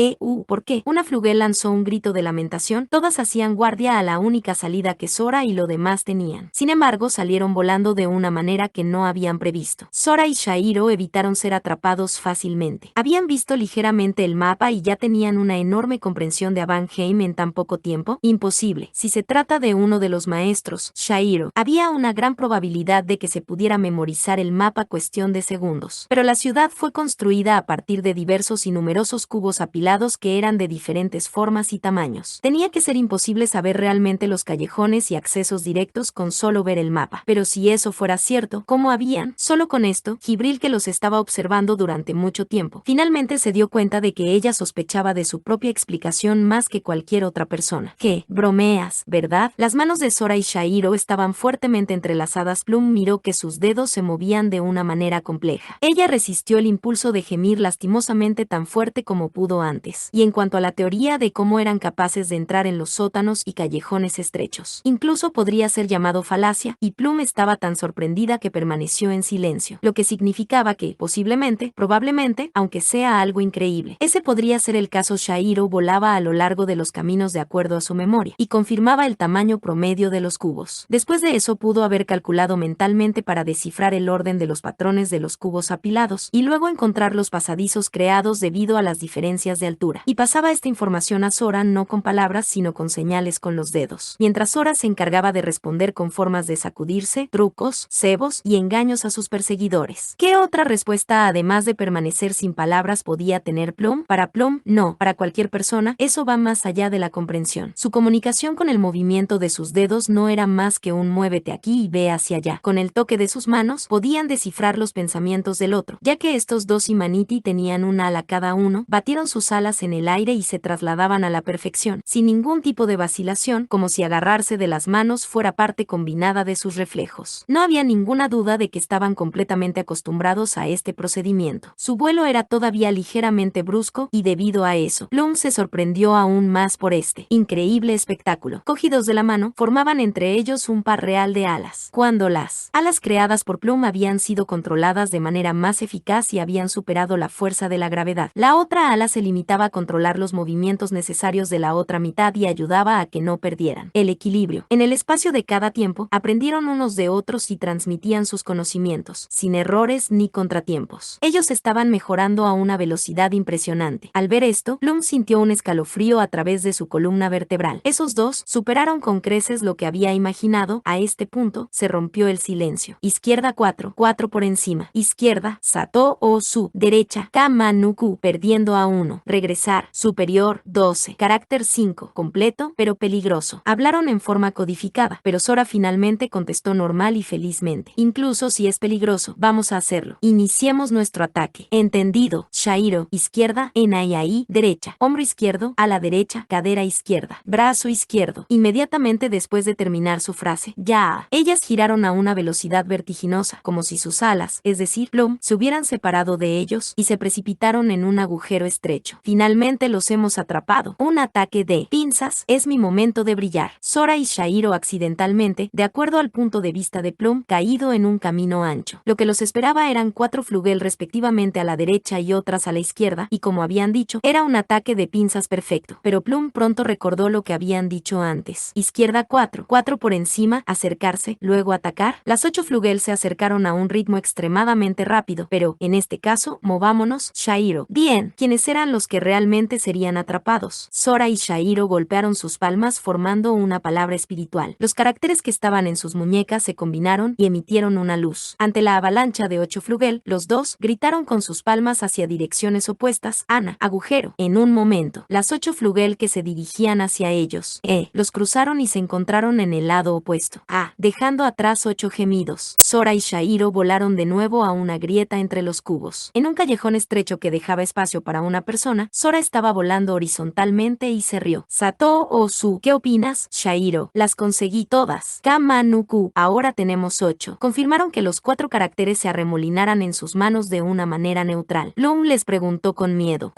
¿por qué? Una Flugel lanzó un grito de lamentación. Todas hacían guardia a la única salida que Sora y lo demás tenían. Sin embargo, salieron volando de una manera que no habían previsto. Sora y Shahiro evitaron ser atrapados fácilmente. Habían visto ligeramente el mapa y ya tenían una enorme comprensión de Avanheim en tan poco tiempo. Imposible. Si se trata de uno de los maestros, Shahiro, había una gran probabilidad de que se pudiera memorizar el mapa cuestión de segundos. Pero la ciudad fue construida a partir de diversos y numerosos cubos apilados que eran de diferentes formas y tamaños. Tenía que ser imposible saber realmente los callejones y accesos directos con solo ver el mapa. Pero si eso fuera cierto, ¿cómo habían? Solo con esto, Jibril, que los estaba observando durante mucho tiempo, finalmente se dio cuenta de que ella sospechaba de su propia explicación más que cualquier otra persona. ¿Qué? Bromeas, ¿verdad? Las manos de Sora y Shahiro estaban fuertemente entrelazadas. Plum miró que sus dedos se movían de una manera compleja. Ella resistió el impulso de gemir lastimosamente tan fuerte como pudo antes. Y en cuanto a la teoría de cómo eran capaces de entrar en los sótanos y callejones estrechos, incluso podría ser llamado falacia, y Plum estaba tan sorprendida que permaneció en silencio, lo que significaba que, posiblemente, probablemente, aunque sea algo increíble, ese podría ser el caso. Shahiro volaba a lo largo de los caminos de acuerdo a su memoria, y confirmaba el tamaño promedio de los cubos. Después de eso pudo haber calculado mentalmente para descifrar el orden de los patrones de los cubos apilados, y luego encontrar los pasadizos creados debido a las diferencias de altura. Y pasaba esta información a Sora no con palabras sino con señales con los dedos, mientras Sora se encargaba de responder con formas de sacudirse, trucos, cebos y engaños a sus perseguidores. ¿Qué otra respuesta además de permanecer sin palabras podía tener Plum? Para Plum, no. Para cualquier persona, eso va más allá de la comprensión. Su comunicación con el movimiento de sus dedos no era más que un muévete aquí y ve hacia allá. Con el toque de sus manos, podían descifrar los pensamientos del otro. Ya que estos dos Humanity tenían un ala cada uno, batieron sus alas en el aire y se trasladaban a la perfección, sin ningún tipo de vacilación, como si agarrarse de las manos fuera parte combinada de sus reflejos. No había ninguna duda de que estaban completamente acostumbrados a este procedimiento. Su vuelo era todavía ligeramente brusco y debido a eso, Plum se sorprendió aún más por este increíble espectáculo. Cogidos de la mano, formaban entre ellos un par real de alas. Cuando las alas creadas por Plum habían sido controladas de manera más eficaz y habían superado la fuerza de la gravedad, la otra ala se limitaba a controlar los movimientos necesarios de la otra mitad y ayudaba a que no perdieran el equilibrio. En el espacio de cada tiempo, aprendieron unos de otros y transmitían sus conocimientos, sin errores ni contratiempos. Ellos estaban mejorando a una velocidad impresionante. Al ver esto, Plum sintió un escalofrío a través de su columna vertebral. Esos dos superaron con creces lo que había imaginado. A este punto, se rompió el silencio. Izquierda 4 por encima. Izquierda, Sato o Su. Derecha, Kamanuku, perdiendo a 1. Regresar, superior, 12. Carácter 5, completo, pero peligroso. Hablaron en forma codificada, pero Sora finalmente contestó normal y felizmente. Incluso si es peligroso, vamos a hacerlo. Iniciemos nuestro ataque. Entendido. Shahiro, izquierda, Enaiai, derecha. Hombro izquierdo, a la derecha, cadera izquierda. Brazo izquierdo. Inmediatamente después de terminar su frase, ya. Ellas giraron a una velocidad vertiginosa, como si sus alas, es decir, Plum, se hubieran separado de ellos y se precipitaron en un agujero estrecho. Finalmente los hemos atrapado. Un ataque de pinzas. Es mi momento de brillar. Sora y Shairo accidentalmente, de acuerdo al punto de vista de Plum, caído en un camino ancho. Lo que los esperaba eran 4 flugel respectivamente a la derecha y otras a la izquierda, y como habían dicho, era un ataque de pinzas perfecto. Pero Plum pronto recordó lo que habían dicho antes. Izquierda 4, 4 por encima, acercarse, luego atacar. Las 8 flugel se acercaron a un ritmo extremadamente rápido, pero, en este caso, movámonos, Shairo. Bien, ¿quiénes eran los que realmente serían atrapados? Sora y Shairo golpearon sus palmas formando una palabra espiritual. Los caracteres que estaban en sus muñecas se combinaron y emitieron una luz. Ante la avalancha de 8 flugel, los dos gritaron con sus palmas hacia direcciones opuestas. Ana, agujero. En un momento, las 8 flugel que se dirigían hacia ellos, los cruzaron y se encontraron en el lado opuesto. Dejando atrás 8 gemidos. Sora y Shairo volaron de nuevo a una grieta entre los cubos. En un callejón estrecho que dejaba espacio para una persona, Sora estaba volando horizontalmente y se rió. Sato Osu, ¿qué opinas? Shairo, las conseguí todas. Kamanuku, ahora tenemos 8. Confirmaron que los 4 caracteres se arremolinaran en sus manos de una manera neutral. Plum les preguntó con miedo.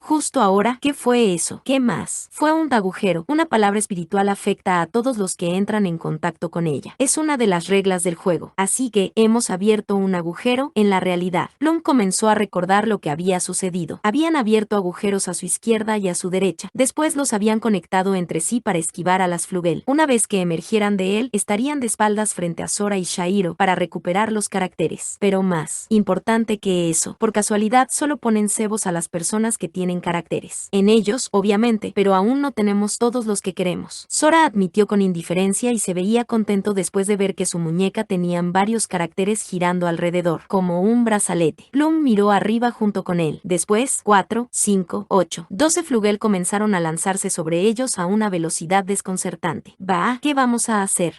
Justo ahora, ¿qué fue eso? ¿Qué más? Fue un agujero. Una palabra espiritual afecta a todos los que entran en contacto con ella. Es una de las reglas del juego. Así que, hemos abierto un agujero en la realidad. Plum comenzó a recordar lo que había sucedido. Habían abierto agujeros a su izquierda y a su derecha. Después los habían conectado entre sí para esquivar a las flugel. Una vez que emergieran de él, estarían de espaldas frente a Sora y Shairo para recuperar los caracteres. Pero más importante que eso, por casualidad solo ponen cebos a las personas que tienen caracteres. En ellos, obviamente, pero aún no tenemos todos los que queremos. Sora admitió con indiferencia y se veía contento después de ver que su muñeca tenían varios caracteres girando alrededor, como un brazalete. Plum miró arriba junto con él. Después, 4, 5, 8, 12 flugel comenzaron a lanzarse sobre ellos a una velocidad desconcertante. ¿Qué vamos a hacer?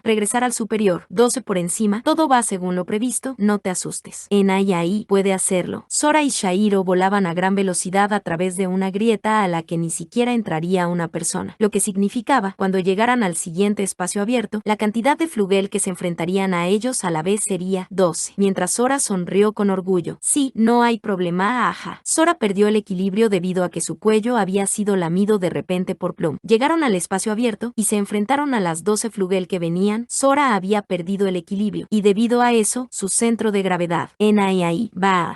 Regresar al superior. 12 por encima. Todo va según lo previsto. No te asustes. Ahí puede hacerlo. Sora y Shairo volaban a gran velocidad a través de una grieta a la que ni siquiera entraría una persona. Lo que significaba, cuando llegaran al siguiente espacio abierto, la cantidad de flugel que se enfrentarían a ellos a la vez sería 12. Mientras Sora sonrió con orgullo. Sí, no hay problema, Sora perdió el equilibrio debido a que su cuello había sido lamido de repente por Plum. Llegaron al espacio abierto y se enfrentaron a las 12 flugel que venían. Sora había perdido el equilibrio y debido a eso, su centro de gravedad. Ahí.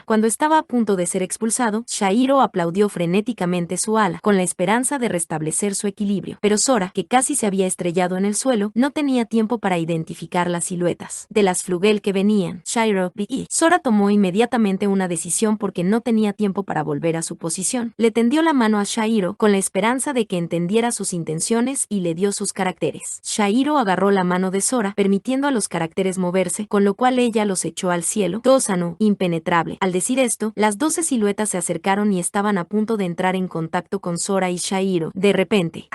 Cuando estaba a punto de ser expulsado, Shairo aplaudió frenéticamente su ala, con la esperanza de restablecer su equilibrio. Pero Sora, que casi se había estrellado en el suelo, no tenía tiempo para identificar las siluetas de las flugel que venían. Shairo y Sora tomó inmediatamente una decisión porque no tenía tiempo para volver a su posición. Le tendió la mano a Shairo con la esperanza de que entendiera sus intenciones y le dio sus caracteres. Shairo agarró la mano de Sora, permitiendo a los caracteres moverse, con lo cual ella los echó al cielo. Dosanu, impenetrable. Al decir esto, las 12 siluetas se acercaron y estaban a punto de entrar en contacto con Sora y Shairo. De repente,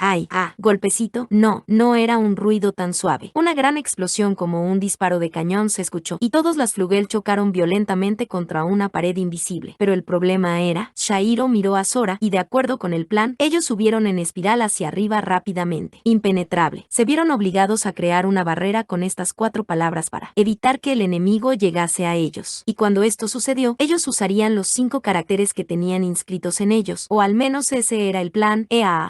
golpecito. No era un ruido tan suave. Una gran explosión como un disparo de cañón se escuchó, y todos las flugel chocaron violentamente contra una pared invisible. Pero el problema era, Shairo miró a Sora y de acuerdo con el plan, ellos subieron en espiral hacia arriba rápidamente. Impenetrable. Se vieron obligados a crear una barrera con estas 4 palabras para evitar que el enemigo llegase a ellos. Y cuando esto sucedió, ellos usarían los 5 caracteres que tenían inscritos en ellos, o al menos ese era el plan.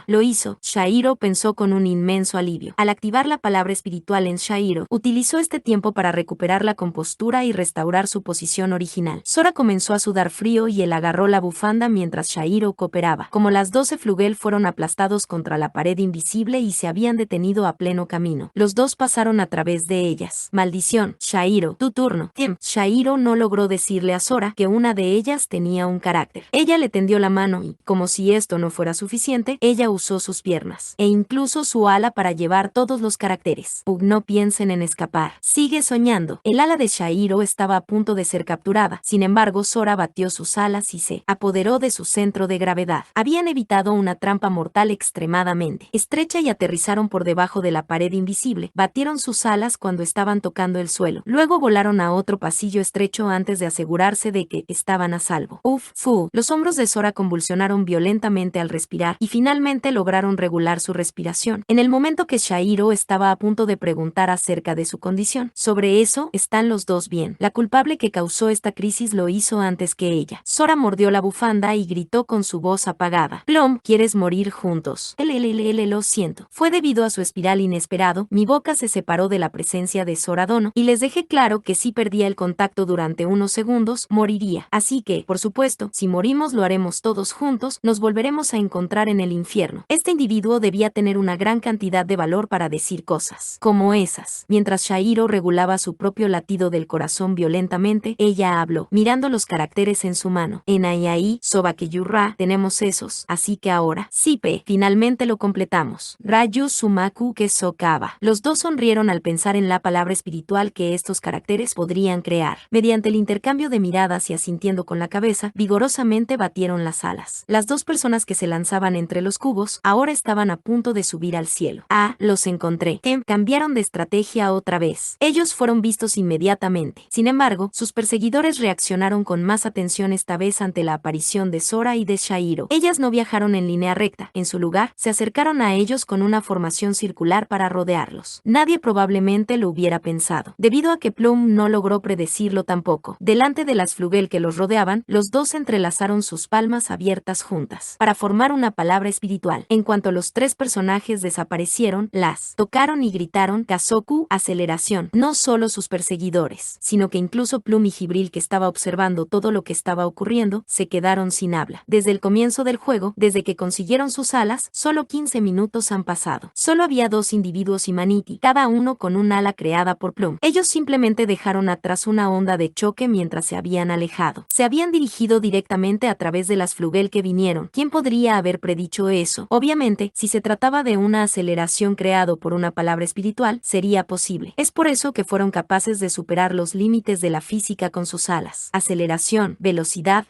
Lo hizo. Shairo pensó con un inmenso alivio. Al activar la palabra espiritual en Shairo, utilizó este tiempo para recuperar la compostura y restaurar su posición original. Sora comenzó a sudar frío y él agarró la bufanda mientras Shairo cooperaba. Como las 12 flugel fueron aplastados contra la pared invisible y se habían detenido a pleno camino, los dos pasaron a través de ellas. Maldición, Shairo, tu turno. Shairo no logró decirle a Sora que una de ellas tenía un carácter. Ella le tendió la mano y, como si esto no fuera suficiente, ella usó sus piernas e incluso su ala para llevar todos los caracteres. No piensen en escapar. Sigue soñando. El ala de Shairo estaba a punto de ser capturada. Sin embargo, Sora batió sus alas y se apoderó de su centro de gravedad. Habían evitado una trampa mortal extremadamente estrecha y aterrizaron por debajo de la pared invisible. Batieron sus alas cuando estaban tocando el suelo. Luego volaron a otro pasillo estrecho antes de asegurarse de que estaban a salvo. Los hombros de Sora convulsionaron violentamente al respirar y finalmente lograron regular su respiración. En el momento que Shairo estaba a punto de preguntar acerca de su condición, sobre eso, ¿están los dos bien? La culpable que causó esta crisis lo hizo antes que ella. Sora mordió la bufanda y gritó con su voz apagada. Plum, ¿quieres morir juntos? Lo siento. Fue debido a su espiral inesperado, mi boca se separó de la presencia de Sora Dono, y les dejé claro que si perdía el contacto durante unos segundos, moriría. Así que, por supuesto, si morimos lo haremos todos juntos, nos volveremos a encontrar en el infierno. Este individuo debía tener una gran cantidad de valor para decir cosas como esas. Mientras Shairo regulaba su propio latido del corazón violentamente, ella habló, mirando los caracteres en su mano. En ahí, Sobakeyurra, tenemos esos, así que ahora, Sipe, finalmente lo completamos. Rayu Sumaku Kesokaba. Los dos sonrieron al pensar en la palabra espiritual que estos caracteres podrían crear. Mediante el intercambio de miradas y asintiendo con la cabeza, vigorosamente batieron las alas. Las dos personas que se lanzaban entre los cubos ahora estaban a punto de subir al cielo. Los encontré. Cambiaron de estrategia otra vez. Ellos fueron vistos inmediatamente. Sin embargo, sus perseguidores reaccionaron con más atención esta vez ante la aparición de Sora y de Shairo. Ellas no viajaron en línea recta. En su lugar, se acercaron a ellos con una formación circular para rodearlos. Nadie probablemente lo hubiera pensado, debido a que Plum no logró predecirlo tampoco. Delante de las flugel que los rodeaban, los dos entrelazaron sus palmas abiertas juntas, para formar una palabra espiritual. En cuanto los tres personajes desaparecieron, las tocaron y gritaron Kazoku, aceleración. No solo sus perseguidores, sino que incluso Plum y Gibril, que estaba observando todo lo que estaba ocurriendo, se quedaron sin habla. Desde el comienzo del juego, desde que consiguieron sus alas, solo 15 minutos han pasado. Solo había dos individuos Humanity, cada uno con un ala creada por Plum. Ellos simplemente dejaron atrás una onda de choque mientras se habían alejado. Se habían dirigido directamente a través de las flugel que vinieron. ¿Quién podría haber predicho eso? Obviamente, si se trataba de una aceleración creado por una palabra espiritual, sería posible. Es por eso que fueron capaces de superar los límites de la física con sus alas. Aceleración, velocidad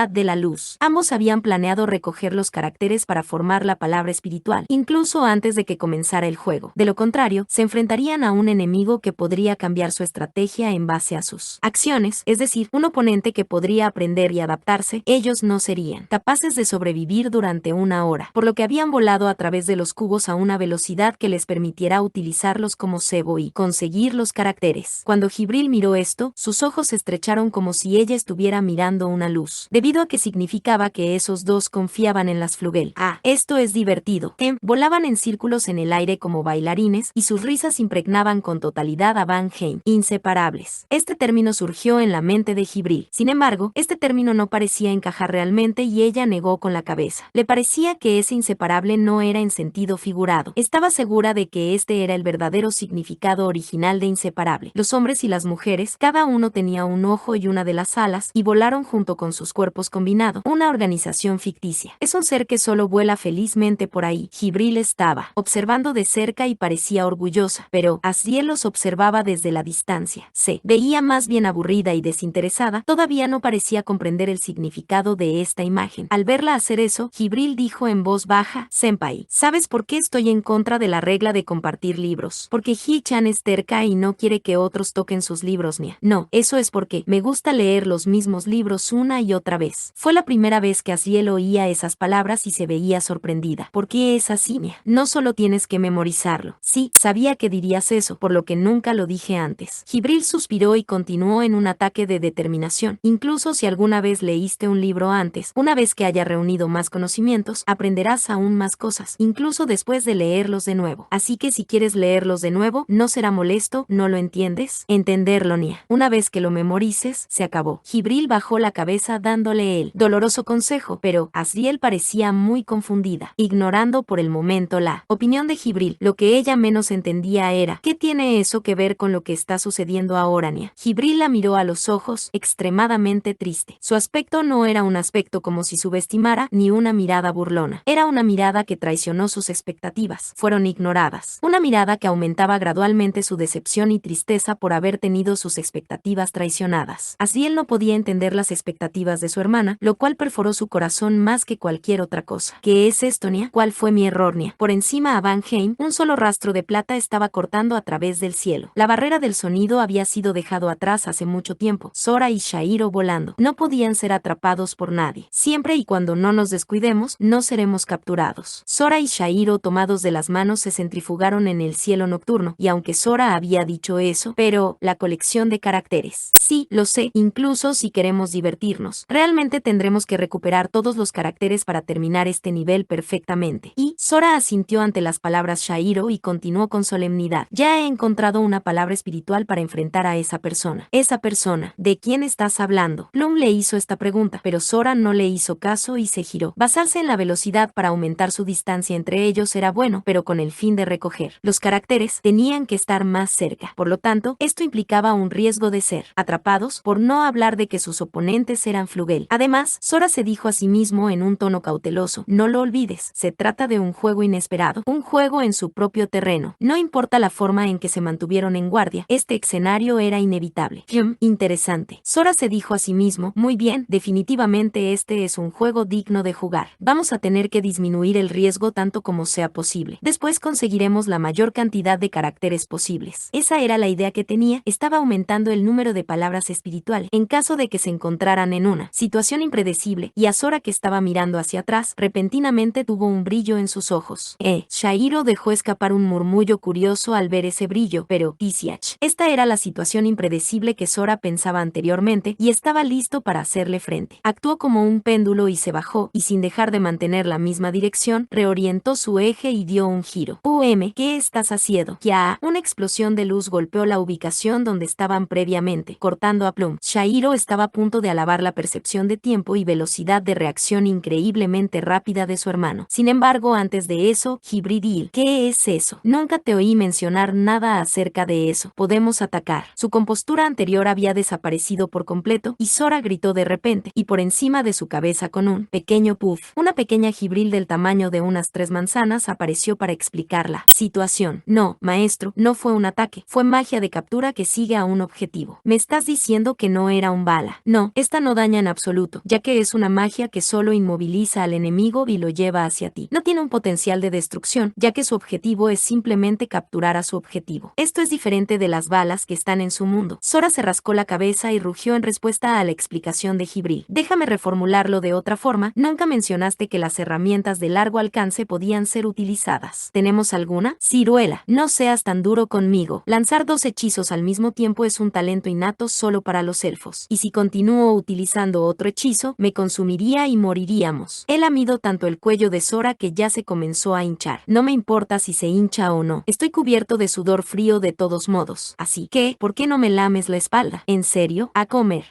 de la luz. Ambos habían planeado recoger los caracteres para formar la palabra espiritual, incluso antes de que comenzara el juego. De lo contrario, se enfrentarían a un enemigo que podría cambiar su estrategia en base a sus acciones, es decir, un oponente que podría aprender y adaptarse. Ellos no serían capaces de sobrevivir durante una hora, por lo que habían volado a través de los cubos a una velocidad que les permitiera utilizarlos como cebo y conseguir los caracteres. Cuando Gibril miró esto, sus ojos se estrecharon como si ella estuviera mirando una luz, debido a que significaba que esos dos confiaban en las flugel. Esto es divertido. Volaban en círculos en el aire como bailarines y sus risas impregnaban con totalidad a Van Heim. Inseparables. Este término surgió en la mente de Gibril. Sin embargo, este término no parecía encajar realmente y ella negó con la cabeza. Le parecía que ese inseparable no era en sentido figurado. Estaba segura de que este era el verdadero significado original de inseparable. Los hombres y las mujeres, cada uno tenía un ojo y una de las alas, y volaron junto con sus cuerpos combinados. Una organización ficticia. Es un ser que solo vuela felizmente por ahí. Gibril estaba observando de cerca y parecía orgullosa, pero Asriel los observaba desde la distancia. Se veía más bien aburrida y desinteresada. Todavía no parecía comprender el significado de esta imagen. Al verla hacer eso, Gibril dijo en voz baja, Senpai, ¿sabes por qué estoy en contra de la regla de compartir libros? Porque Hee-chan es terca y no quiere que otros toquen sus libros, Nia. No, eso es porque me gusta leer los mismos libros una y otra vez. Fue la primera vez que Asriel oía esas palabras y se veía sorprendida. ¿Por qué es así, Nia? No solo tienes que memorizarlo. Sí, sabía que dirías eso, por lo que nunca lo dije antes. Gibril suspiró y continuó en un ataque de determinación. Incluso si alguna vez leíste un libro antes, una vez que haya reunido más conocimientos, aprenderás aún más cosas, incluso después de leerlos de nuevo. Así que si quieres leerlos de nuevo, no será molesto, ¿no lo entiendes? Entenderlo, Nia. Una vez que lo memorices, se acabó. Gibril bajó la cabeza dándole el doloroso consejo, pero Asriel parecía muy confundida, ignorando por el momento la opinión de Gibril. Lo que ella menos entendía era, ¿qué tiene eso que ver con lo que está sucediendo ahora, Nia? Gibril la miró a los ojos, extremadamente triste. Su aspecto no era un aspecto como si subestimara, ni una mirada burlona. Era una mirada que traicionó sus expectativas. Fueron ignoradas. Una mirada que aumentaba gradualmente su decepción y tristeza por haber tenido sus expectativas traicionadas. Así él no podía entender las expectativas de su hermana, lo cual perforó su corazón más que cualquier otra cosa. ¿Qué es esto, Nia? ¿Cuál fue mi error, Nia? Por encima a Van Heim, un solo rastro de plata estaba cortando a través del cielo. La barrera del sonido había sido dejado atrás hace mucho tiempo. Sora y Shairo volando. No podían ser atrapados por nadie. Siempre y cuando no nos descuidemos, no seremos capturados. Sora y Shairo, tomados de las manos, se centrifugaron en el cielo nocturno, y aunque Sora había dicho eso, pero la colección de caracteres. Sí, lo sé, incluso si queremos divertirnos. turnos. Realmente tendremos que recuperar todos los caracteres para terminar este nivel perfectamente. Y Sora asintió ante las palabras Shairo y continuó con solemnidad. Ya he encontrado una palabra espiritual para enfrentar a esa persona. Esa persona, ¿de quién estás hablando? Plum le hizo esta pregunta, pero Sora no le hizo caso y se giró. Basarse en la velocidad para aumentar su distancia entre ellos era bueno, pero con el fin de recoger los caracteres, tenían que estar más cerca. Por lo tanto, esto implicaba un riesgo de ser atrapados, por no hablar de que sus oponentes eran Flugel. Además, Sora se dijo a sí mismo en un tono cauteloso: no lo olvides, se trata de un juego inesperado, un juego en su propio terreno. No importa la forma en que se mantuvieron en guardia, este escenario era inevitable. Interesante. Sora se dijo a sí mismo: muy bien, definitivamente este es un juego digno de jugar. Vamos a tener que disminuir el riesgo tanto como sea posible. Después conseguiremos la mayor cantidad de caracteres posibles. Esa era la idea que tenía. Estaba aumentando el número de palabras espirituales en caso de que se encontraran en una situación impredecible, y a Sora, que estaba mirando hacia atrás, repentinamente tuvo un brillo en sus ojos. Shairo dejó escapar un murmullo curioso al ver ese brillo, pero Tisiach. Esta era la situación impredecible que Sora pensaba anteriormente y estaba listo para hacerle frente. Actuó como un péndulo y se bajó, y sin dejar de mantener la misma dirección, reorientó su eje y dio un giro. ¿Qué estás haciendo? Ya. Una explosión de luz golpeó la ubicación donde estaban previamente, cortando a Plum. Shairo estaba a punto de alabar la percepción de tiempo y velocidad de reacción increíblemente rápida de su hermano. Sin embargo, antes de eso, Hibridil, ¿qué es eso? Nunca te oí mencionar nada acerca de eso. Podemos atacar. Su compostura anterior había desaparecido por completo, y Sora gritó de repente, y por encima de su cabeza, con un pequeño puff, una pequeña Jibril del tamaño de unas 3 manzanas apareció para explicar la situación. No, maestro, no fue un ataque, fue magia de captura que sigue a un objetivo. ¿Me estás diciendo que no era un bala? No, esta no daña en absoluto, ya que es una magia que solo inmoviliza al enemigo y lo lleva hacia ti. No tiene un potencial de destrucción, ya que su objetivo es simplemente capturar a su objetivo. Esto es diferente de las balas que están en su mundo. Sora se rascó la cabeza y rugió en respuesta a la explicación de Jibril. Déjame reformularlo de otra forma. Nunca mencionaste que las herramientas de largo alcance podían ser utilizadas. ¿Tenemos alguna? Ciruela, no seas tan duro conmigo. Lanzar 2 hechizos al mismo tiempo es un talento innato solo para los elfos. Y si continúo utilizando otro hechizo, me consumiría y moriríamos. Él lamió tanto el cuello de Sora que ya se comenzó a hinchar. No me importa si se hincha o no. Estoy cubierto de sudor frío de todos modos. Así que, ¿por qué no me lames la espalda? ¿En serio? A comer.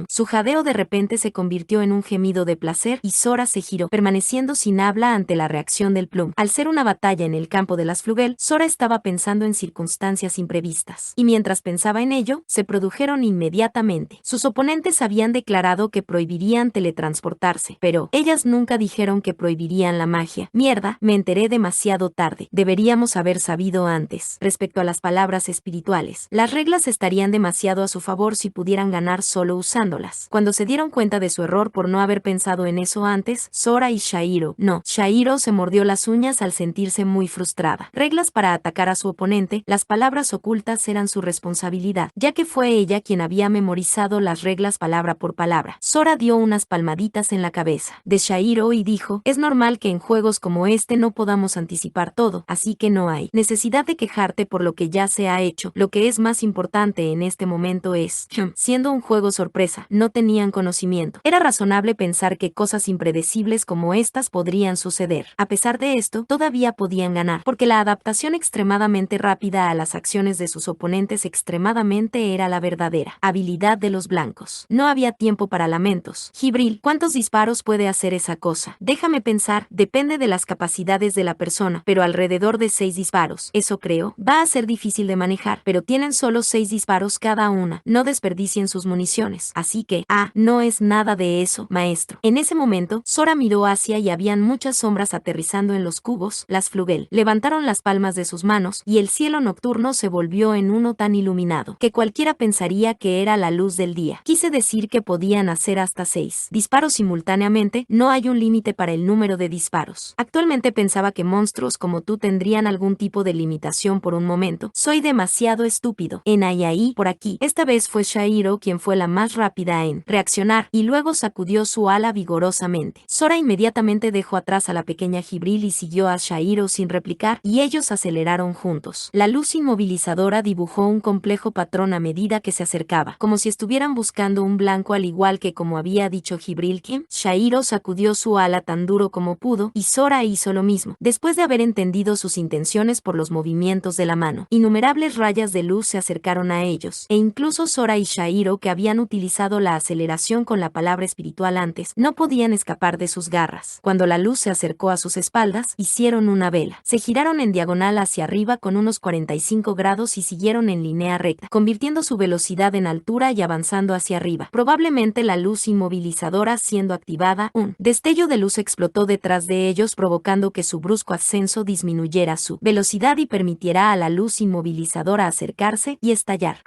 Su jadeo de repente se convirtió en un gemido de placer y Sora se giró, permaneciendo sin habla ante la reacción del Plum. Al ser una batalla en el campo de las Flugel, Sora estaba pensando en circunstancias imprevistas. Y mientras pensaba en ello, se produjeron inmediatamente. Sus oponentes habían declarado que prohibirían teletransportarse, pero ellas nunca dijeron que prohibirían la magia. Mierda, me enteré demasiado tarde. Deberíamos haber sabido antes. Respecto a las palabras espirituales, las reglas estarían demasiado a su favor si pudieran ganar solo usándolas. Cuando se dieron cuenta de su error por no haber pensado en eso antes, Sora y Shairo. No, Shairo se mordió las uñas al sentirse muy frustrada. Reglas para atacar a su oponente, las palabras ocultas eran su responsabilidad, ya que fue ella quien había memorizado las reglas palabra por palabra. Sora dio unas palmaditas en la cabeza de Shairo y dijo: es normal que en juegos como este no podamos anticipar todo, así que no hay necesidad de quejarte por lo que ya se ha hecho. Lo que es más importante en este momento es, siendo un juego sorpresa, no tenían conocimiento. Era razonable pensar que cosas impredecibles como estas podrían suceder. A pesar de esto, todavía podían ganar, porque la adaptación extremadamente rápida a las acciones de sus oponentes extremadamente era la verdadera habilidad de los blancos. No había tiempo para lamentos. Jibril, ¿cuántos disparos puede hacer esa cosa? Déjame pensar, depende de las capacidades de la persona, pero alrededor de 6 disparos. Eso creo. Va a ser difícil de manejar, pero tienen solo 6 disparos cada una. No desperdicien sus municiones. Así que, no es nada de eso, maestro. En ese momento, Sora miró hacia y habían muchas sombras aterrizando en los cubos. Las Flugel levantaron las palmas de sus manos y el cielo nocturno se volvió en uno tan iluminado que cualquiera pensaría que era la luz del día. Quise decir que podían hacer hasta 6 disparos simultáneamente. No hay un límite para el número de disparos. Actualmente pensaba que monstruos como tú tendrían algún tipo de limitación por un momento. Soy demasiado estúpido. En ahí, por aquí. Esta vez fue Shairo quien fue la más rápida en reaccionar y luego sacudió su ala vigorosamente. Sora inmediatamente dejó atrás a la pequeña Jibril y siguió a Shairo sin replicar, y ellos aceleraron juntos. La luz inmovilizadora dibujó un complejo patrón a medida que se acercaba, como si estuvieran buscando un blanco al al igual que como había dicho Jibril Kim. Shahiro sacudió su ala tan duro como pudo, y Sora hizo lo mismo. Después de haber entendido sus intenciones por los movimientos de la mano, innumerables rayas de luz se acercaron a ellos, e incluso Sora y Shahiro, que habían utilizado la aceleración con la palabra espiritual antes, no podían escapar de sus garras. Cuando la luz se acercó a sus espaldas, hicieron una vela. Se giraron en diagonal hacia arriba con unos 45 grados y siguieron en línea recta, convirtiendo su velocidad en altura y avanzando hacia arriba. Probablemente la luz inmovilizadora siendo activada, un destello de luz explotó detrás de ellos, provocando que su brusco ascenso disminuyera su velocidad y permitiera a la luz inmovilizadora acercarse y estallar.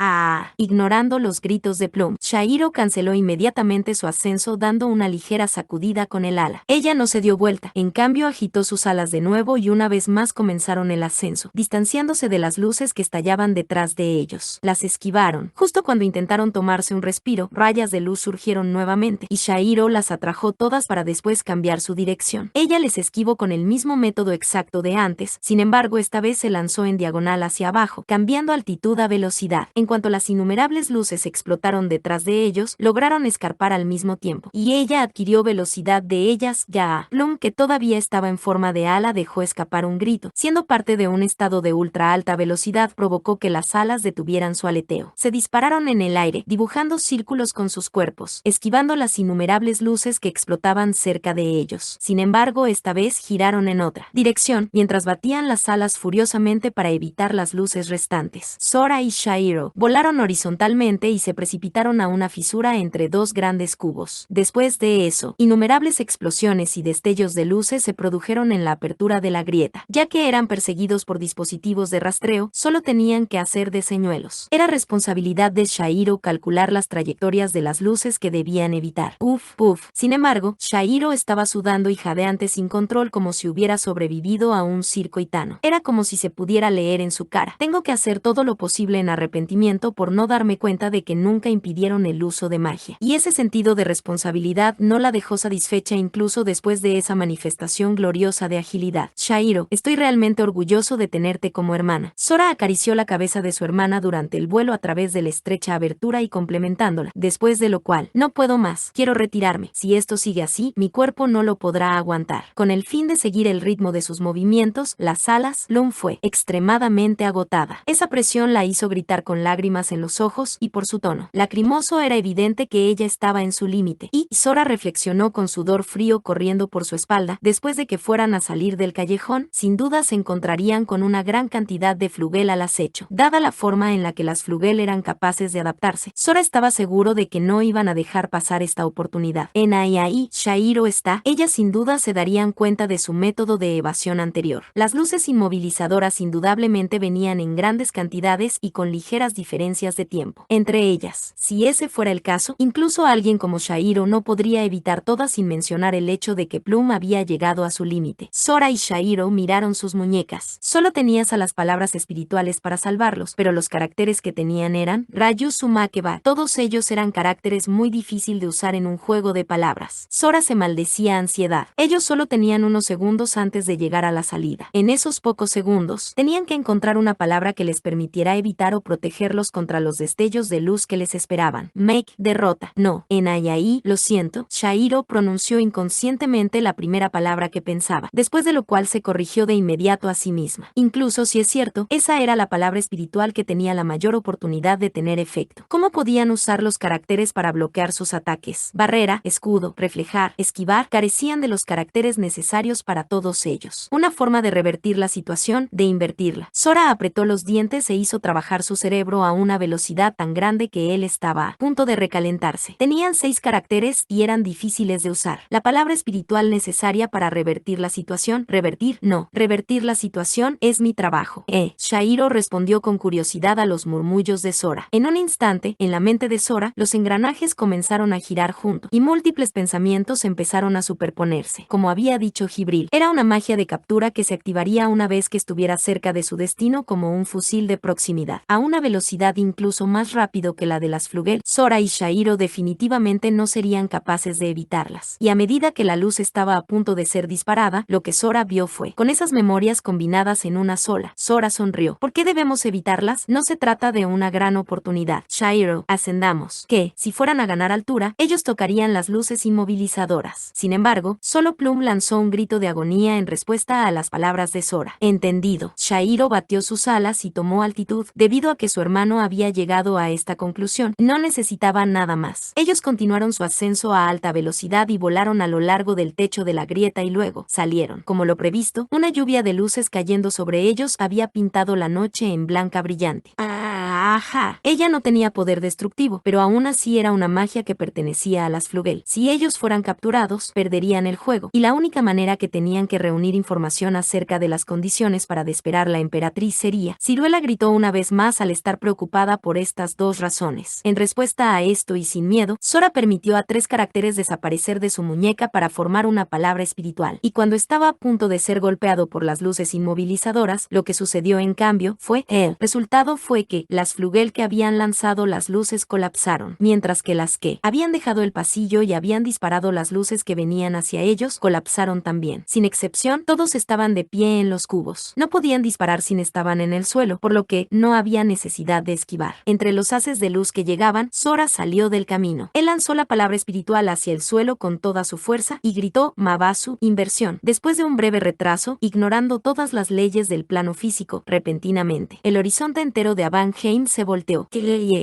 Ignorando los gritos de Plum, Shahiro canceló inmediatamente su ascenso dando una ligera sacudida con el ala. Ella no se dio vuelta, en cambio agitó sus alas de nuevo y una vez más comenzaron el ascenso, distanciándose de las luces que estallaban detrás de ellos. Las esquivaron. Justo cuando intentaron tomarse un respiro, rayas de luz surgieron nuevamente, y Shahiro las atrajo todas para después cambiar su dirección. Ella les esquivó con el mismo método exacto de antes, sin embargo esta vez se lanzó en diagonal hacia abajo, cambiando altitud a velocidad. En cuanto las innumerables luces explotaron detrás de ellos, lograron escarpar al mismo tiempo, y ella adquirió velocidad de ellas. Plum, que todavía estaba en forma de ala, dejó escapar un grito. Siendo parte de un estado de ultra alta velocidad, provocó que las alas detuvieran su aleteo. Se dispararon en el aire, dibujando círculos con sus cuerpos, esquivando las innumerables luces que explotaban cerca de ellos. Sin embargo, esta vez giraron en otra dirección, mientras batían las alas furiosamente para evitar las luces restantes. Sora y Shahiro volaron horizontalmente y se precipitaron a una fisura entre dos grandes cubos. Después de eso, innumerables explosiones y destellos de luces se produjeron en la apertura de la grieta. Ya que eran perseguidos por dispositivos de rastreo, solo tenían que hacer de señuelos. Era responsabilidad de Shahiro calcular las trayectorias de las luces que debían evitar. Puff. Sin embargo, Shahiro estaba sudando y jadeante sin control, como si hubiera sobrevivido a un circo hitano. Era como si se pudiera leer en su cara: tengo que hacer todo lo posible en arrepentimiento por no darme cuenta de que nunca impidieron el uso de magia. Y ese sentido de responsabilidad no la dejó satisfecha incluso después de esa manifestación gloriosa de agilidad. Shahiro, estoy realmente orgulloso de tenerte como hermana. Sora acarició la cabeza de su hermana durante el vuelo a través de la estrecha abertura y complementándola, después de lo cual: no puedo más, quiero retirarme. Si esto sigue así, mi cuerpo no lo podrá aguantar. Con el fin de seguir el ritmo de sus movimientos, las alas, Plum fue extremadamente agotada. Esa presión la hizo gritar con lágrimas en los ojos, y por su tono lacrimoso era evidente que ella estaba en su límite. Y Sora reflexionó con sudor frío corriendo por su espalda: después de que fueran a salir del callejón, sin duda se encontrarían con una gran cantidad de flugel al acecho. Dada la forma en la que las flugel eran capaces de adaptarse, Sora estaba seguro de que no iban a dejar pasar esta oportunidad. Ahí Shahiro está, ellas sin duda se darían cuenta de su método de evasión anterior. Las luces inmovilizadoras indudablemente venían en grandes cantidades y con ligeras diferencias de tiempo entre ellas. Si ese fuera el caso, incluso alguien como Shahiro no podría evitar todas, sin mencionar el hecho de que Plum había llegado a su límite. Sora y Shahiro miraron sus muñecas. Solo tenías a las palabras espirituales para salvarlos, pero los caracteres que tenían eran Rayu Sumakeba. Todos ellos eran caracteres muy difícil de usar en un juego de palabras. Sora se maldecía ansiedad. Ellos solo tenían unos segundos antes de llegar a la salida. En esos pocos segundos, tenían que encontrar una palabra que les permitiera evitar o protegerlos contra los destellos de luz que les esperaban. Make, derrota. No, ahí, lo siento. Shahiro pronunció inconscientemente la primera palabra que pensaba, después de lo cual se corrigió de inmediato a sí misma. Incluso si es cierto, esa era la palabra espiritual que tenía la mayor oportunidad de tener efecto. ¿Cómo podían usar los caracteres para bloquear sus ataques? Barrera, escudo, reflejar, esquivar, carecían de los caracteres necesarios para todos ellos. Una forma de revertir la situación, de invertirla. Sora apretó los dientes e hizo trabajar su cerebro a una velocidad tan grande que él estaba a punto de recalentarse. Tenían 6 caracteres y eran difíciles de usar. La palabra espiritual necesaria para revertir la situación. Revertir, no. Revertir la situación es mi trabajo. Shahiro respondió con curiosidad a los murmullos de Sora. En un instante, en la mente de Sora, los engranajes comenzaron a girar juntos, y múltiples pensamientos empezaron a superponerse. Como había dicho Jibril, era una magia de captura que se activaría una vez que estuviera cerca de su destino, como un fusil de proximidad, a una velocidad incluso más rápido que la de las flugel. Sora y Shahiro definitivamente no serían capaces de evitarlas. Y a medida que la luz estaba a punto de ser disparada, lo que Sora vio fue, con esas memorias combinadas en una sola. Sora sonrió. ¿Por qué debemos evitarlas? No se trata de una gran oportunidad. Shahiro, ascendamos. ¿Qué? Si fueran a ganar altura, ellos tocarían las luces inmovilizadoras. Sin embargo, solo Plum lanzó un grito de agonía en respuesta a las palabras de Sora. Entendido. Shairo batió sus alas y tomó altitud, debido a que su hermano había llegado a esta conclusión. No necesitaba nada más. Ellos continuaron su ascenso a alta velocidad y volaron a lo largo del techo de la grieta y luego salieron. Como lo previsto, una lluvia de luces cayendo sobre ellos había pintado la noche en blanca brillante. Ajá. Ella no tenía poder destructivo, pero aún así era una magia que pertenecía a las Flugel. Si ellos fueran capturados, perderían el juego, y la única manera que tenían que reunir información acerca de las condiciones para desperar la emperatriz sería. Ciruela gritó una vez más al estar preocupada por estas dos razones. En respuesta a esto y sin miedo, Sora permitió a 3 caracteres desaparecer de su muñeca para formar una palabra espiritual, y cuando estaba a punto de ser golpeado por las luces inmovilizadoras, lo que sucedió en cambio fue el resultado fue que las Flugel que habían lanzado las luces colapsaron, mientras que las que habían dejado el pasillo y habían disparado las luces que venían hacia ellos colapsaron también. Sin excepción, todos estaban de pie en los cubos. No podían disparar si estaban en el suelo, por lo que no había necesidad de esquivar. Entre los haces de luz que llegaban, Sora salió del camino. Él lanzó la palabra espiritual hacia el suelo con toda su fuerza y gritó Mabasu, inversión. Después de un breve retraso, ignorando todas las leyes del plano físico, repentinamente, el horizonte entero de Avanheim se volteó.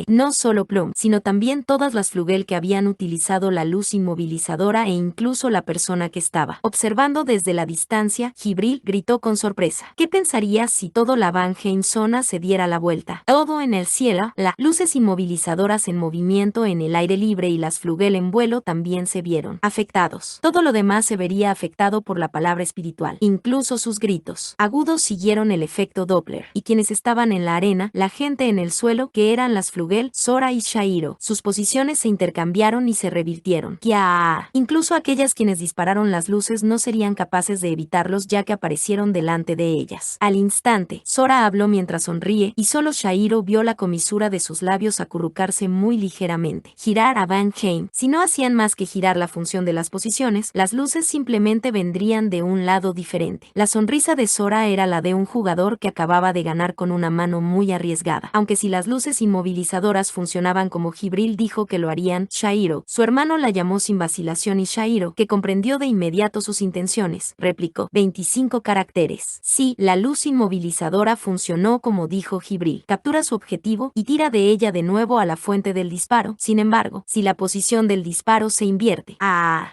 No solo Plum, sino también todas las Flugel que habían utilizado la luz inmovilizadora e incluso la persona que estaba observando desde la distancia. Jibril gritó con sorpresa. ¿Qué pensarías si todo la Avanheim zona se diera la vuelta? Todo en el cielo, las luces inmovilizadoras en movimiento en el aire libre y las Flugel en vuelo también se vieron afectados. Todo lo demás se vería afectado por la palabra espiritual. Incluso sus gritos agudos siguieron el efecto Doppler, y quienes estaban en la arena, la gente en el suelo, que eran las Flugel, Sora y Shairo, sus posiciones se intercambiaron y se revirtieron. ¡Ya! Incluso aquellas quienes dispararon las luces no serían capaces de evitarlos ya que aparecieron delante de ellas. Al instante, Sora habló mientras sonríe y solo Shairo vio la comisura de sus labios acurrucarse muy ligeramente. Girar a Avanheim. Si no hacían más que girar la función de las posiciones, las luces simplemente vendrían de un lado diferente. La sonrisa de Sora era la de un jugador que acababa de ganar con una mano muy arriesgada. Aunque si las luces inmovilizadoras funcionaban como Jibril dijo que lo harían, Shairo, su hermano la llamó sin vacilación y Shairo, que comprendió de inmediato sus intenciones, replicó 25 caracteres. Sí, la luz inmovilizadora funcionó como dijo Jibril. Captura su objetivo y tira de ella de nuevo a la fuente del disparo. Sin embargo, si la posición del disparo se invierte.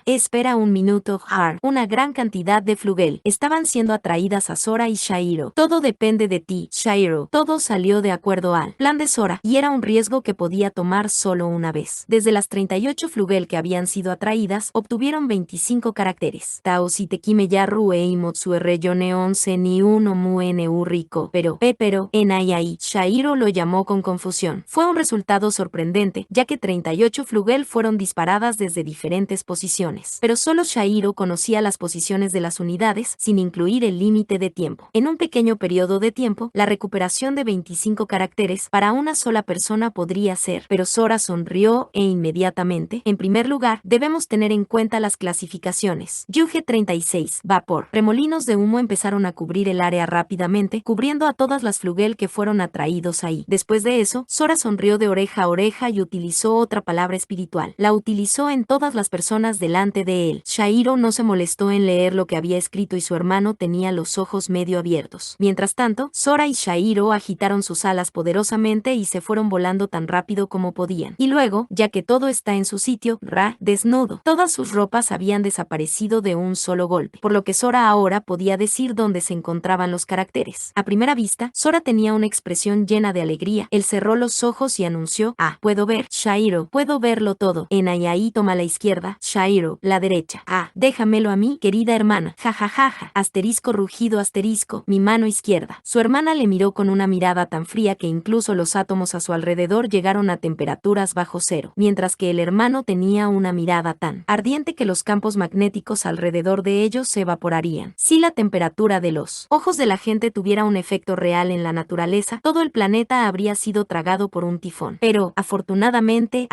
Espera un minuto, Har. Una gran cantidad de Flugel estaban siendo atraídas a Sora y Shairo. Todo depende de ti, Shairo. Todo salió de acuerdo al plan de Sora, y era un riesgo que podía tomar solo una vez. Desde las 38 Flugel que habían sido atraídas, obtuvieron 25 caracteres. Tao si tekime ya rue y motsu reyone 11 ni uno mue rico. Pero, enayai. Shairo lo llamó con confusión. Fue un resultado sorprendente, ya que 38 Flugel fueron disparadas desde diferentes posiciones. Pero solo Shairo conocía las posiciones de las unidades, sin incluir el límite de tiempo. En un pequeño periodo de tiempo, la recuperación de 25 caracteres para una sola persona podría ser, pero Sora sonrió e inmediatamente, en primer lugar, debemos tener en cuenta las clasificaciones. Yuge 36, vapor. Remolinos de humo empezaron a cubrir el área rápidamente, cubriendo a todas las Flugel que fueron atraídos ahí. Después de eso, Sora sonrió de oreja a oreja y utilizó otra palabra espiritual. La utilizó en todas las personas delante de él. Shairo no se molestó en leer lo que había escrito y su hermano tenía los ojos medio abiertos. Mientras tanto, Sora y Shairo agitaron sus alas poderosamente y se fueron volando tan rápido como podían. Y luego, ya que todo está en su sitio, Ra, desnudo. Todas sus ropas habían desaparecido de un solo golpe, por lo que Sora ahora podía decir dónde se encontraban los caracteres. A primera vista, Sora tenía una expresión llena de alegría. Él cerró los ojos y anunció, puedo ver, Shairo, puedo verlo todo. Enayai toma la izquierda, Shairo, la derecha. Déjamelo a mí, querida hermana. Jajajaja. Asterisco rugido asterisco, mi mano izquierda. Su hermana le miró con una mirada tan fría que incluso los átomos a su alrededor llegaron a temperaturas bajo cero, mientras que el hermano tenía una mirada tan ardiente que los campos magnéticos alrededor de ellos se evaporarían. Si la temperatura de los ojos de la gente tuviera un efecto real en la naturaleza, todo el planeta habría sido tragado por un tifón. Pero, afortunadamente,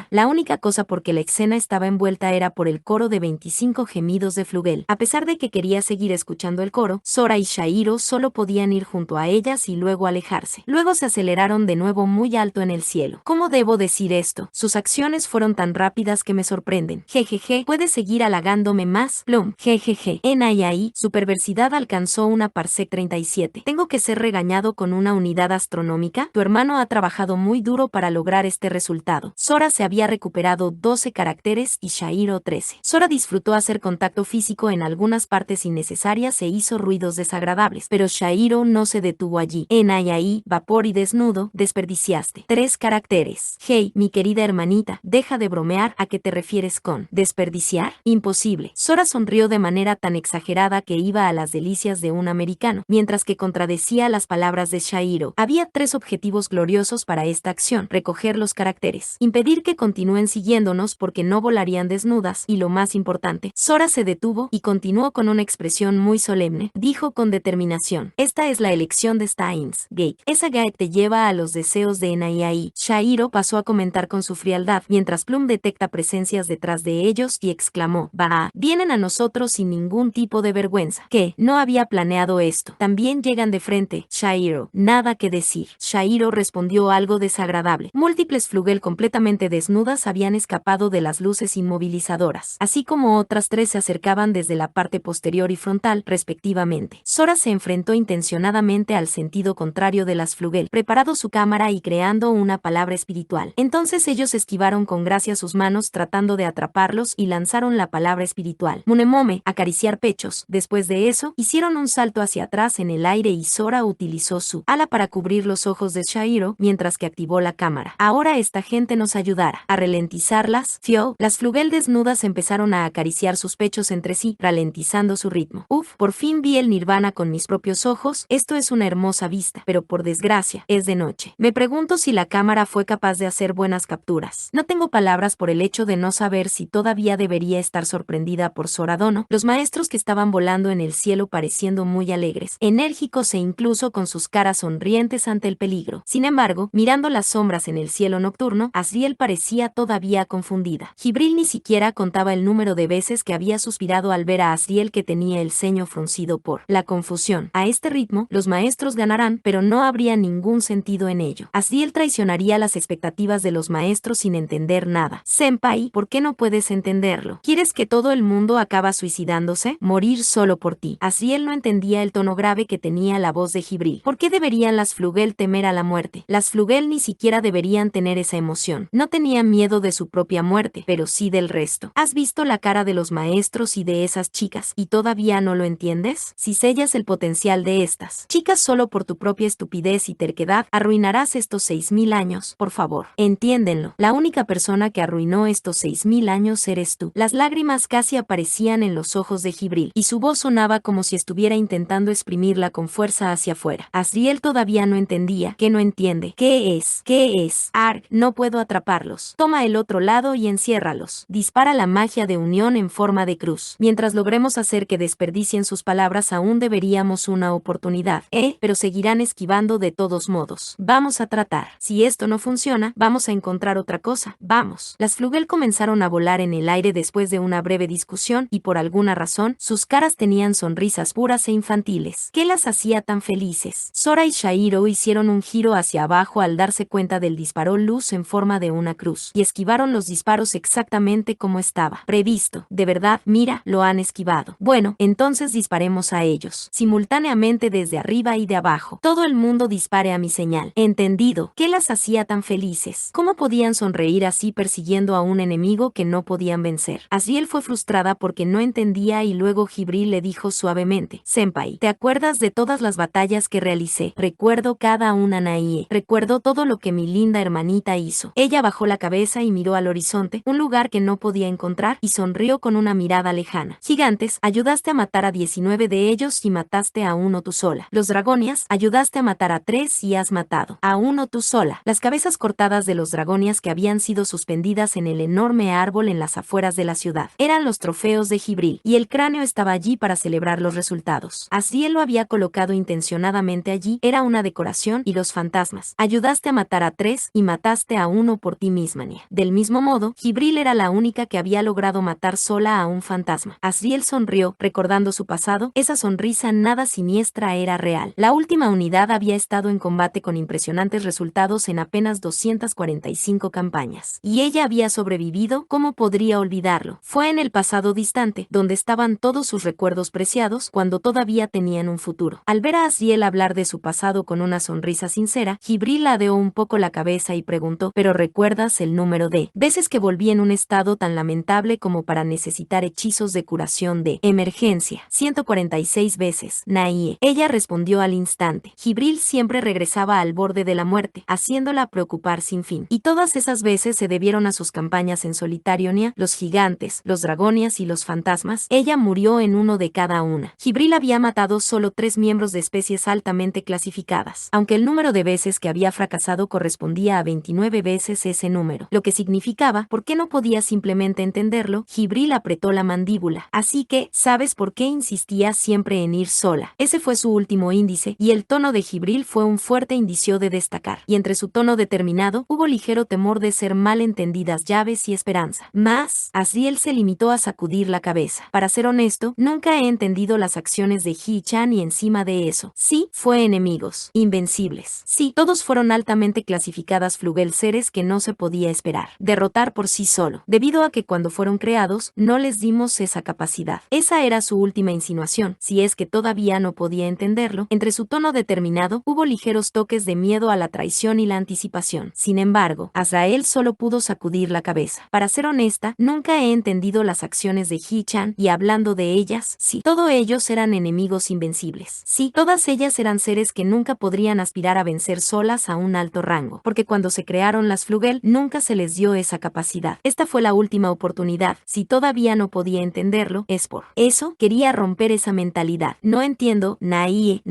la única cosa por que la escena estaba envuelta era por el coro de 25 gemidos de Flugel. A pesar de que quería seguir escuchando el coro, Sora y Shairo solo podían ir junto a ellas y luego alejarse. Luego se aceleraron aceleraron de nuevo muy alto en el cielo. ¿Cómo debo decir esto? Sus acciones fueron tan rápidas que me sorprenden. Jejeje, ¿puedes seguir halagándome más? Plum. Jejeje. NIAI, su perversidad alcanzó una parsec 37. ¿Tengo que ser regañado con una unidad astronómica? Tu hermano ha trabajado muy duro para lograr este resultado. Sora se había recuperado 12 caracteres y Shairo 13. Sora disfrutó hacer contacto físico en algunas partes innecesarias e hizo ruidos desagradables, pero Shairo no se detuvo allí. NIAI, vapor y desnudo, desperdiciaste 3 caracteres. Hey, mi querida hermanita, deja de bromear. ¿A qué te refieres con desperdiciar? Imposible. Sora sonrió de manera tan exagerada que iba a las delicias de un americano, mientras que contradecía las palabras de Shairo. Había 3 objetivos gloriosos para esta acción: recoger los caracteres, impedir que continúen siguiéndonos porque no volarían desnudas, y lo más importante. Sora se detuvo y continuó con una expresión muy solemne. Dijo con determinación: esta es la elección de Steins Gate. Esa gate te lleva a los deseos de NIAI. Shairo pasó a comentar con su frialdad, mientras Plum detecta presencias detrás de ellos y exclamó: bah, vienen a nosotros sin ningún tipo de vergüenza. ¿Qué? No había planeado esto. También llegan de frente. Shairo, nada que decir. Shairo respondió algo desagradable. Múltiples flugel completamente desnudas habían escapado de las luces inmovilizadoras, así como otras 3 se acercaban desde la parte posterior y frontal, respectivamente. Sora se enfrentó intencionadamente al sentido contrario de las flugel, preparando su cámara y creando una palabra espiritual. Entonces ellos esquivaron con gracia sus manos tratando de atraparlos y lanzaron la palabra espiritual. Munemome, acariciar pechos. Después de eso, hicieron un salto hacia atrás en el aire y Sora utilizó su ala para cubrir los ojos de Shairo, mientras que activó la cámara. Ahora esta gente nos ayudará a ralentizarlas. Fio, las flugel desnudas empezaron a acariciar sus pechos entre sí, ralentizando su ritmo. Uf, por fin vi el nirvana con mis propios ojos. Esto es una hermosa vista, pero por desgracia, es de noche. Me pregunto si la cámara fue capaz de hacer buenas capturas. No tengo palabras por el hecho de no saber si todavía debería estar sorprendida por Sora Dono. Los maestros que estaban volando en el cielo pareciendo muy alegres, enérgicos e incluso con sus caras sonrientes ante el peligro. Sin embargo, mirando las sombras en el cielo nocturno, Asriel parecía todavía confundida. Jibril ni siquiera contaba el número de veces que había suspirado al ver a Asriel, que tenía el ceño fruncido por la confusión. A este ritmo, los maestros ganarán, pero no habría ningún sentido en ello. Asriel traicionaría las expectativas de los maestros sin entender nada. Senpai, ¿por qué no puedes entenderlo? ¿Quieres que todo el mundo acaba suicidándose? Morir solo por ti. Asriel no entendía el tono grave que tenía la voz de Jibril. ¿Por qué deberían las flugel temer a la muerte? Las flugel ni siquiera deberían tener esa emoción. No tenían miedo de su propia muerte, pero sí del resto. ¿Has visto la cara de los maestros y de esas chicas, y todavía no lo entiendes? Si sellas el potencial de estas chicas solo por tu propia estupidez y terquedad, arruinarás estos 6000 años. Por favor, entiéndenlo. La única persona que arruinó estos 6000 años eres tú. Las lágrimas casi aparecían en los ojos de Jibril, y su voz sonaba como si estuviera intentando exprimirla con fuerza hacia afuera. Asriel todavía no entendía. ¿Qué no entiende? ¿Qué es? ¿Qué es? Arg, no puedo atraparlos. Toma el otro lado y enciérralos. Dispara la magia de unión en forma de cruz. Mientras logremos hacer que desperdicien sus palabras, aún deberíamos una oportunidad. Pero seguirán esquivando de todos modos. Vamos a tratar. Si esto no funciona, vamos a encontrar otra cosa. Vamos. Las flugel comenzaron a volar en el aire después de una breve discusión, y por alguna razón, sus caras tenían sonrisas puras e infantiles. ¿Qué las hacía tan felices? Sora y Shairo hicieron un giro hacia abajo al darse cuenta del disparo luz en forma de una cruz, y esquivaron los disparos exactamente como estaba previsto. De verdad, mira, lo han esquivado. Bueno, entonces disparemos a ellos, simultáneamente desde arriba y de abajo. Todo el mundo dispare a mi señal. ¿Entendido? ¿Qué las hacía tan felices? ¿Cómo podían sonreír así persiguiendo a un enemigo que no podían vencer? Asriel fue frustrada porque no entendía, y luego Jibril le dijo suavemente: Senpai, ¿te acuerdas de todas las batallas que realicé? Recuerdo cada una, Naie. Recuerdo todo lo que mi linda hermanita hizo. Ella bajó la cabeza y miró al horizonte, un lugar que no podía encontrar, y sonrió con una mirada lejana. Gigantes, ayudaste a matar a 19 de ellos y mataste a uno tú sola. Los dragonias, ayudaste a matar a 3 y has matado a uno tú sola. Las cabezas cortadas de los dragonias que habían sido suspendidas en el enorme árbol en las afueras de la ciudad eran los trofeos de Jibril, y el cráneo estaba allí para celebrar los resultados. Asriel lo había colocado intencionadamente allí, era una decoración. Y los fantasmas, ayudaste a matar a 3 y mataste a uno por ti misma, Nia. Del mismo modo, Jibril era la única que había logrado matar sola a un fantasma. Asriel sonrió, recordando su pasado. Esa sonrisa nada siniestra era real. La última unidad había estado en combate combate con impresionantes resultados en apenas 245 campañas. Y ella había sobrevivido, ¿cómo podría olvidarlo? Fue en el pasado distante, donde estaban todos sus recuerdos preciados, cuando todavía tenían un futuro. Al ver a Asriel hablar de su pasado con una sonrisa sincera, Jibril ladeó un poco la cabeza y preguntó, ¿pero recuerdas el número de veces que volví en un estado tan lamentable como para necesitar hechizos de curación de emergencia? 146 veces, Naie. Ella respondió al instante. Jibril siempre regresaba al borde de la muerte, haciéndola preocupar sin fin. Y todas esas veces se debieron a sus campañas en solitario, los gigantes, los dragonias y los fantasmas. Ella murió en uno de cada una. Jibril había matado solo 3 miembros de especies altamente clasificadas, aunque el número de veces que había fracasado correspondía a 29 veces ese número, lo que significaba, ¿por qué no podía simplemente entenderlo? Jibril apretó la mandíbula. Así que, ¿sabes por qué insistía siempre en ir sola? Ese fue su último índice, y el tono de Jibril fue un fuerte indicio de destacar, y entre su tono determinado hubo ligero temor de ser mal entendidas llaves y esperanza. Más, Asriel se limitó a sacudir la cabeza. Para ser honesto, nunca he entendido las acciones de Hee-chan y encima de eso, sí, fue enemigos, invencibles. Sí, todos fueron altamente clasificadas flugel seres que no se podía esperar derrotar por sí solo, debido a que cuando fueron creados, no les dimos esa capacidad. Esa era su última insinuación, si es que todavía no podía entenderlo. Entre su tono determinado, hubo ligeros toques de miedo a la traición y la anticipación. Sin embargo, Azrael solo pudo sacudir la cabeza. Para ser honesta, nunca he entendido las acciones de Hee-chan, y hablando de ellas, sí, todos ellos eran enemigos invencibles. Sí, todas ellas eran seres que nunca podrían aspirar a vencer solas a un alto rango, porque cuando se crearon las flugel, nunca se les dio esa capacidad. Esta fue la última oportunidad. Si todavía no podía entenderlo, es por eso quería romper esa mentalidad. No entiendo, Naie,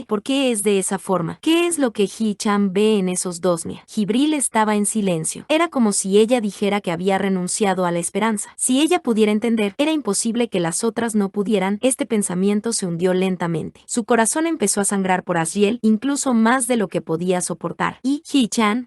¿por qué es de esa forma? ¿Qué es lo que Hee-chan ve en esos dos? Jibril estaba en silencio. Era como si ella dijera que había renunciado a la esperanza. Si ella pudiera entender, era imposible que las otras no pudieran. Este pensamiento se hundió lentamente. Su corazón empezó a sangrar por Asriel, incluso más de lo que podía soportar. Y Hee-chan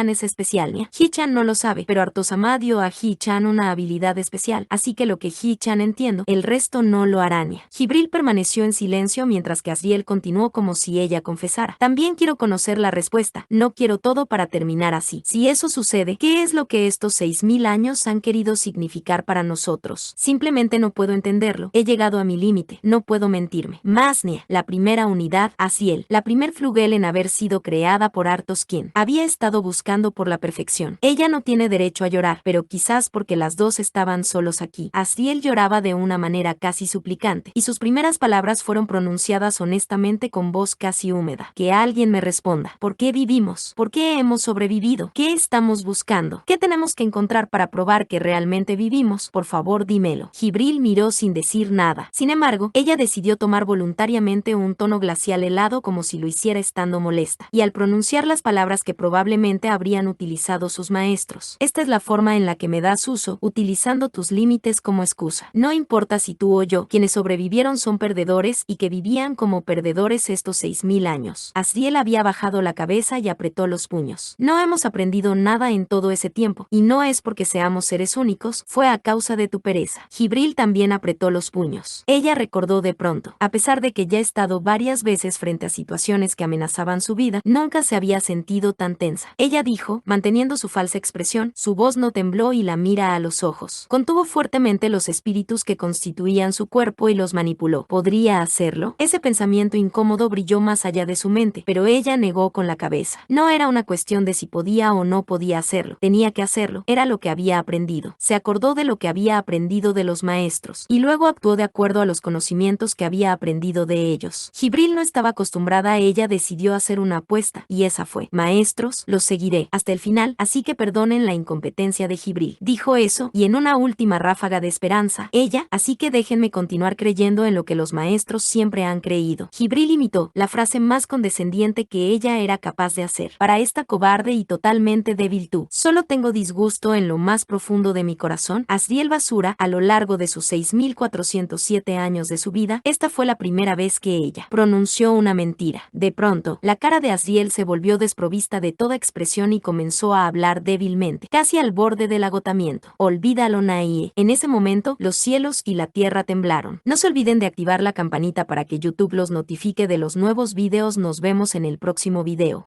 es especial, Hee-chan no lo sabe, pero Artosama dio a Hee-chan una habilidad especial, así que lo que Hee-chan entiendo, el resto no lo hará. Jibril permaneció en silencio mientras que Asriel continuó como si ella confesara. También quiero conocer la respuesta. No quiero todo para terminar así. Si eso sucede, ¿qué es lo que estos 6000 años han querido significar para nosotros? Simplemente no puedo entenderlo. He llegado a mi límite. No puedo mentirme. Masnia, la primera unidad, Asriel, la primer flugel en haber sido creada por Artos, quien había estado buscando por la perfección. Ella no tiene derecho a llorar, pero quizás porque las dos estaban solos aquí. Asriel lloraba de una manera casi suplicante, y sus primeras palabras fueron pronunciadas honestamente con voz casi húmeda. Que alguien me responda. ¿Por qué vivimos? ¿Por qué hemos sobrevivido? ¿Qué estamos buscando? ¿Qué tenemos que encontrar para probar que realmente vivimos? Por favor, dímelo. Jibril miró sin decir nada. Sin embargo, ella decidió tomar voluntariamente un tono glacial helado como si lo hiciera estando molesta, y al pronunciar las palabras que probablemente habrían utilizado sus maestros. Esta es la forma en la que me das uso, utilizando tus límites como excusa. No importa si tú o yo, quienes sobrevivieron son perdedores y que vivían como perdedores estos 6000 años. Asriel había bajado la cabeza y apretó los puños. No hemos aprendido nada en todo ese tiempo, y no es porque seamos seres únicos, fue a causa de tu pereza. Jibril también apretó los puños. Ella recordó de pronto, a pesar de que ya ha estado varias veces frente a situaciones que amenazaban su vida, nunca se había sentido tan tensa. Ella dijo, manteniendo su falsa expresión, su voz no tembló y la mira a los ojos. Contuvo fuertemente los espíritus que constituían su cuerpo y los manipuló. ¿Podría hacerlo? Ese pensamiento incómodo brilló más allá de su mente, pero ella negó con la cabeza. No era una cuestión de si podía o no podía hacerlo. Tenía que hacerlo. Era lo que había aprendido. Se acordó de lo que había aprendido de los maestros, y luego actuó de acuerdo a los conocimientos que había aprendido de ellos. Jibril no estaba acostumbrada a ella, decidió hacer una apuesta, y esa fue: maestros, los seguiré hasta el final, así que perdonen la incompetencia de Jibril. Dijo eso, y en una última ráfaga de esperanza, ella, así que déjenme continuar creyendo en lo que los maestros siempre han creído. Jibril imitó la frase más condescendiente que ella era capaz de hacer. Para esta cobarde y totalmente débil tú, solo tengo disgusto en lo más profundo de mi corazón. Asriel Basura, a lo largo de sus 6407 años de su vida, esta fue la primera vez que ella pronunció una mentira. De pronto, la cara de Asriel se volvió desprovista de toda expresión y comenzó a hablar débilmente, casi al borde del agotamiento. Olvídalo, Naie. En ese momento, los cielos y la tierra temblaron. No se olviden de activar la campanita para que YouTube los notifique de los nuevos videos. Nos vemos en el próximo video.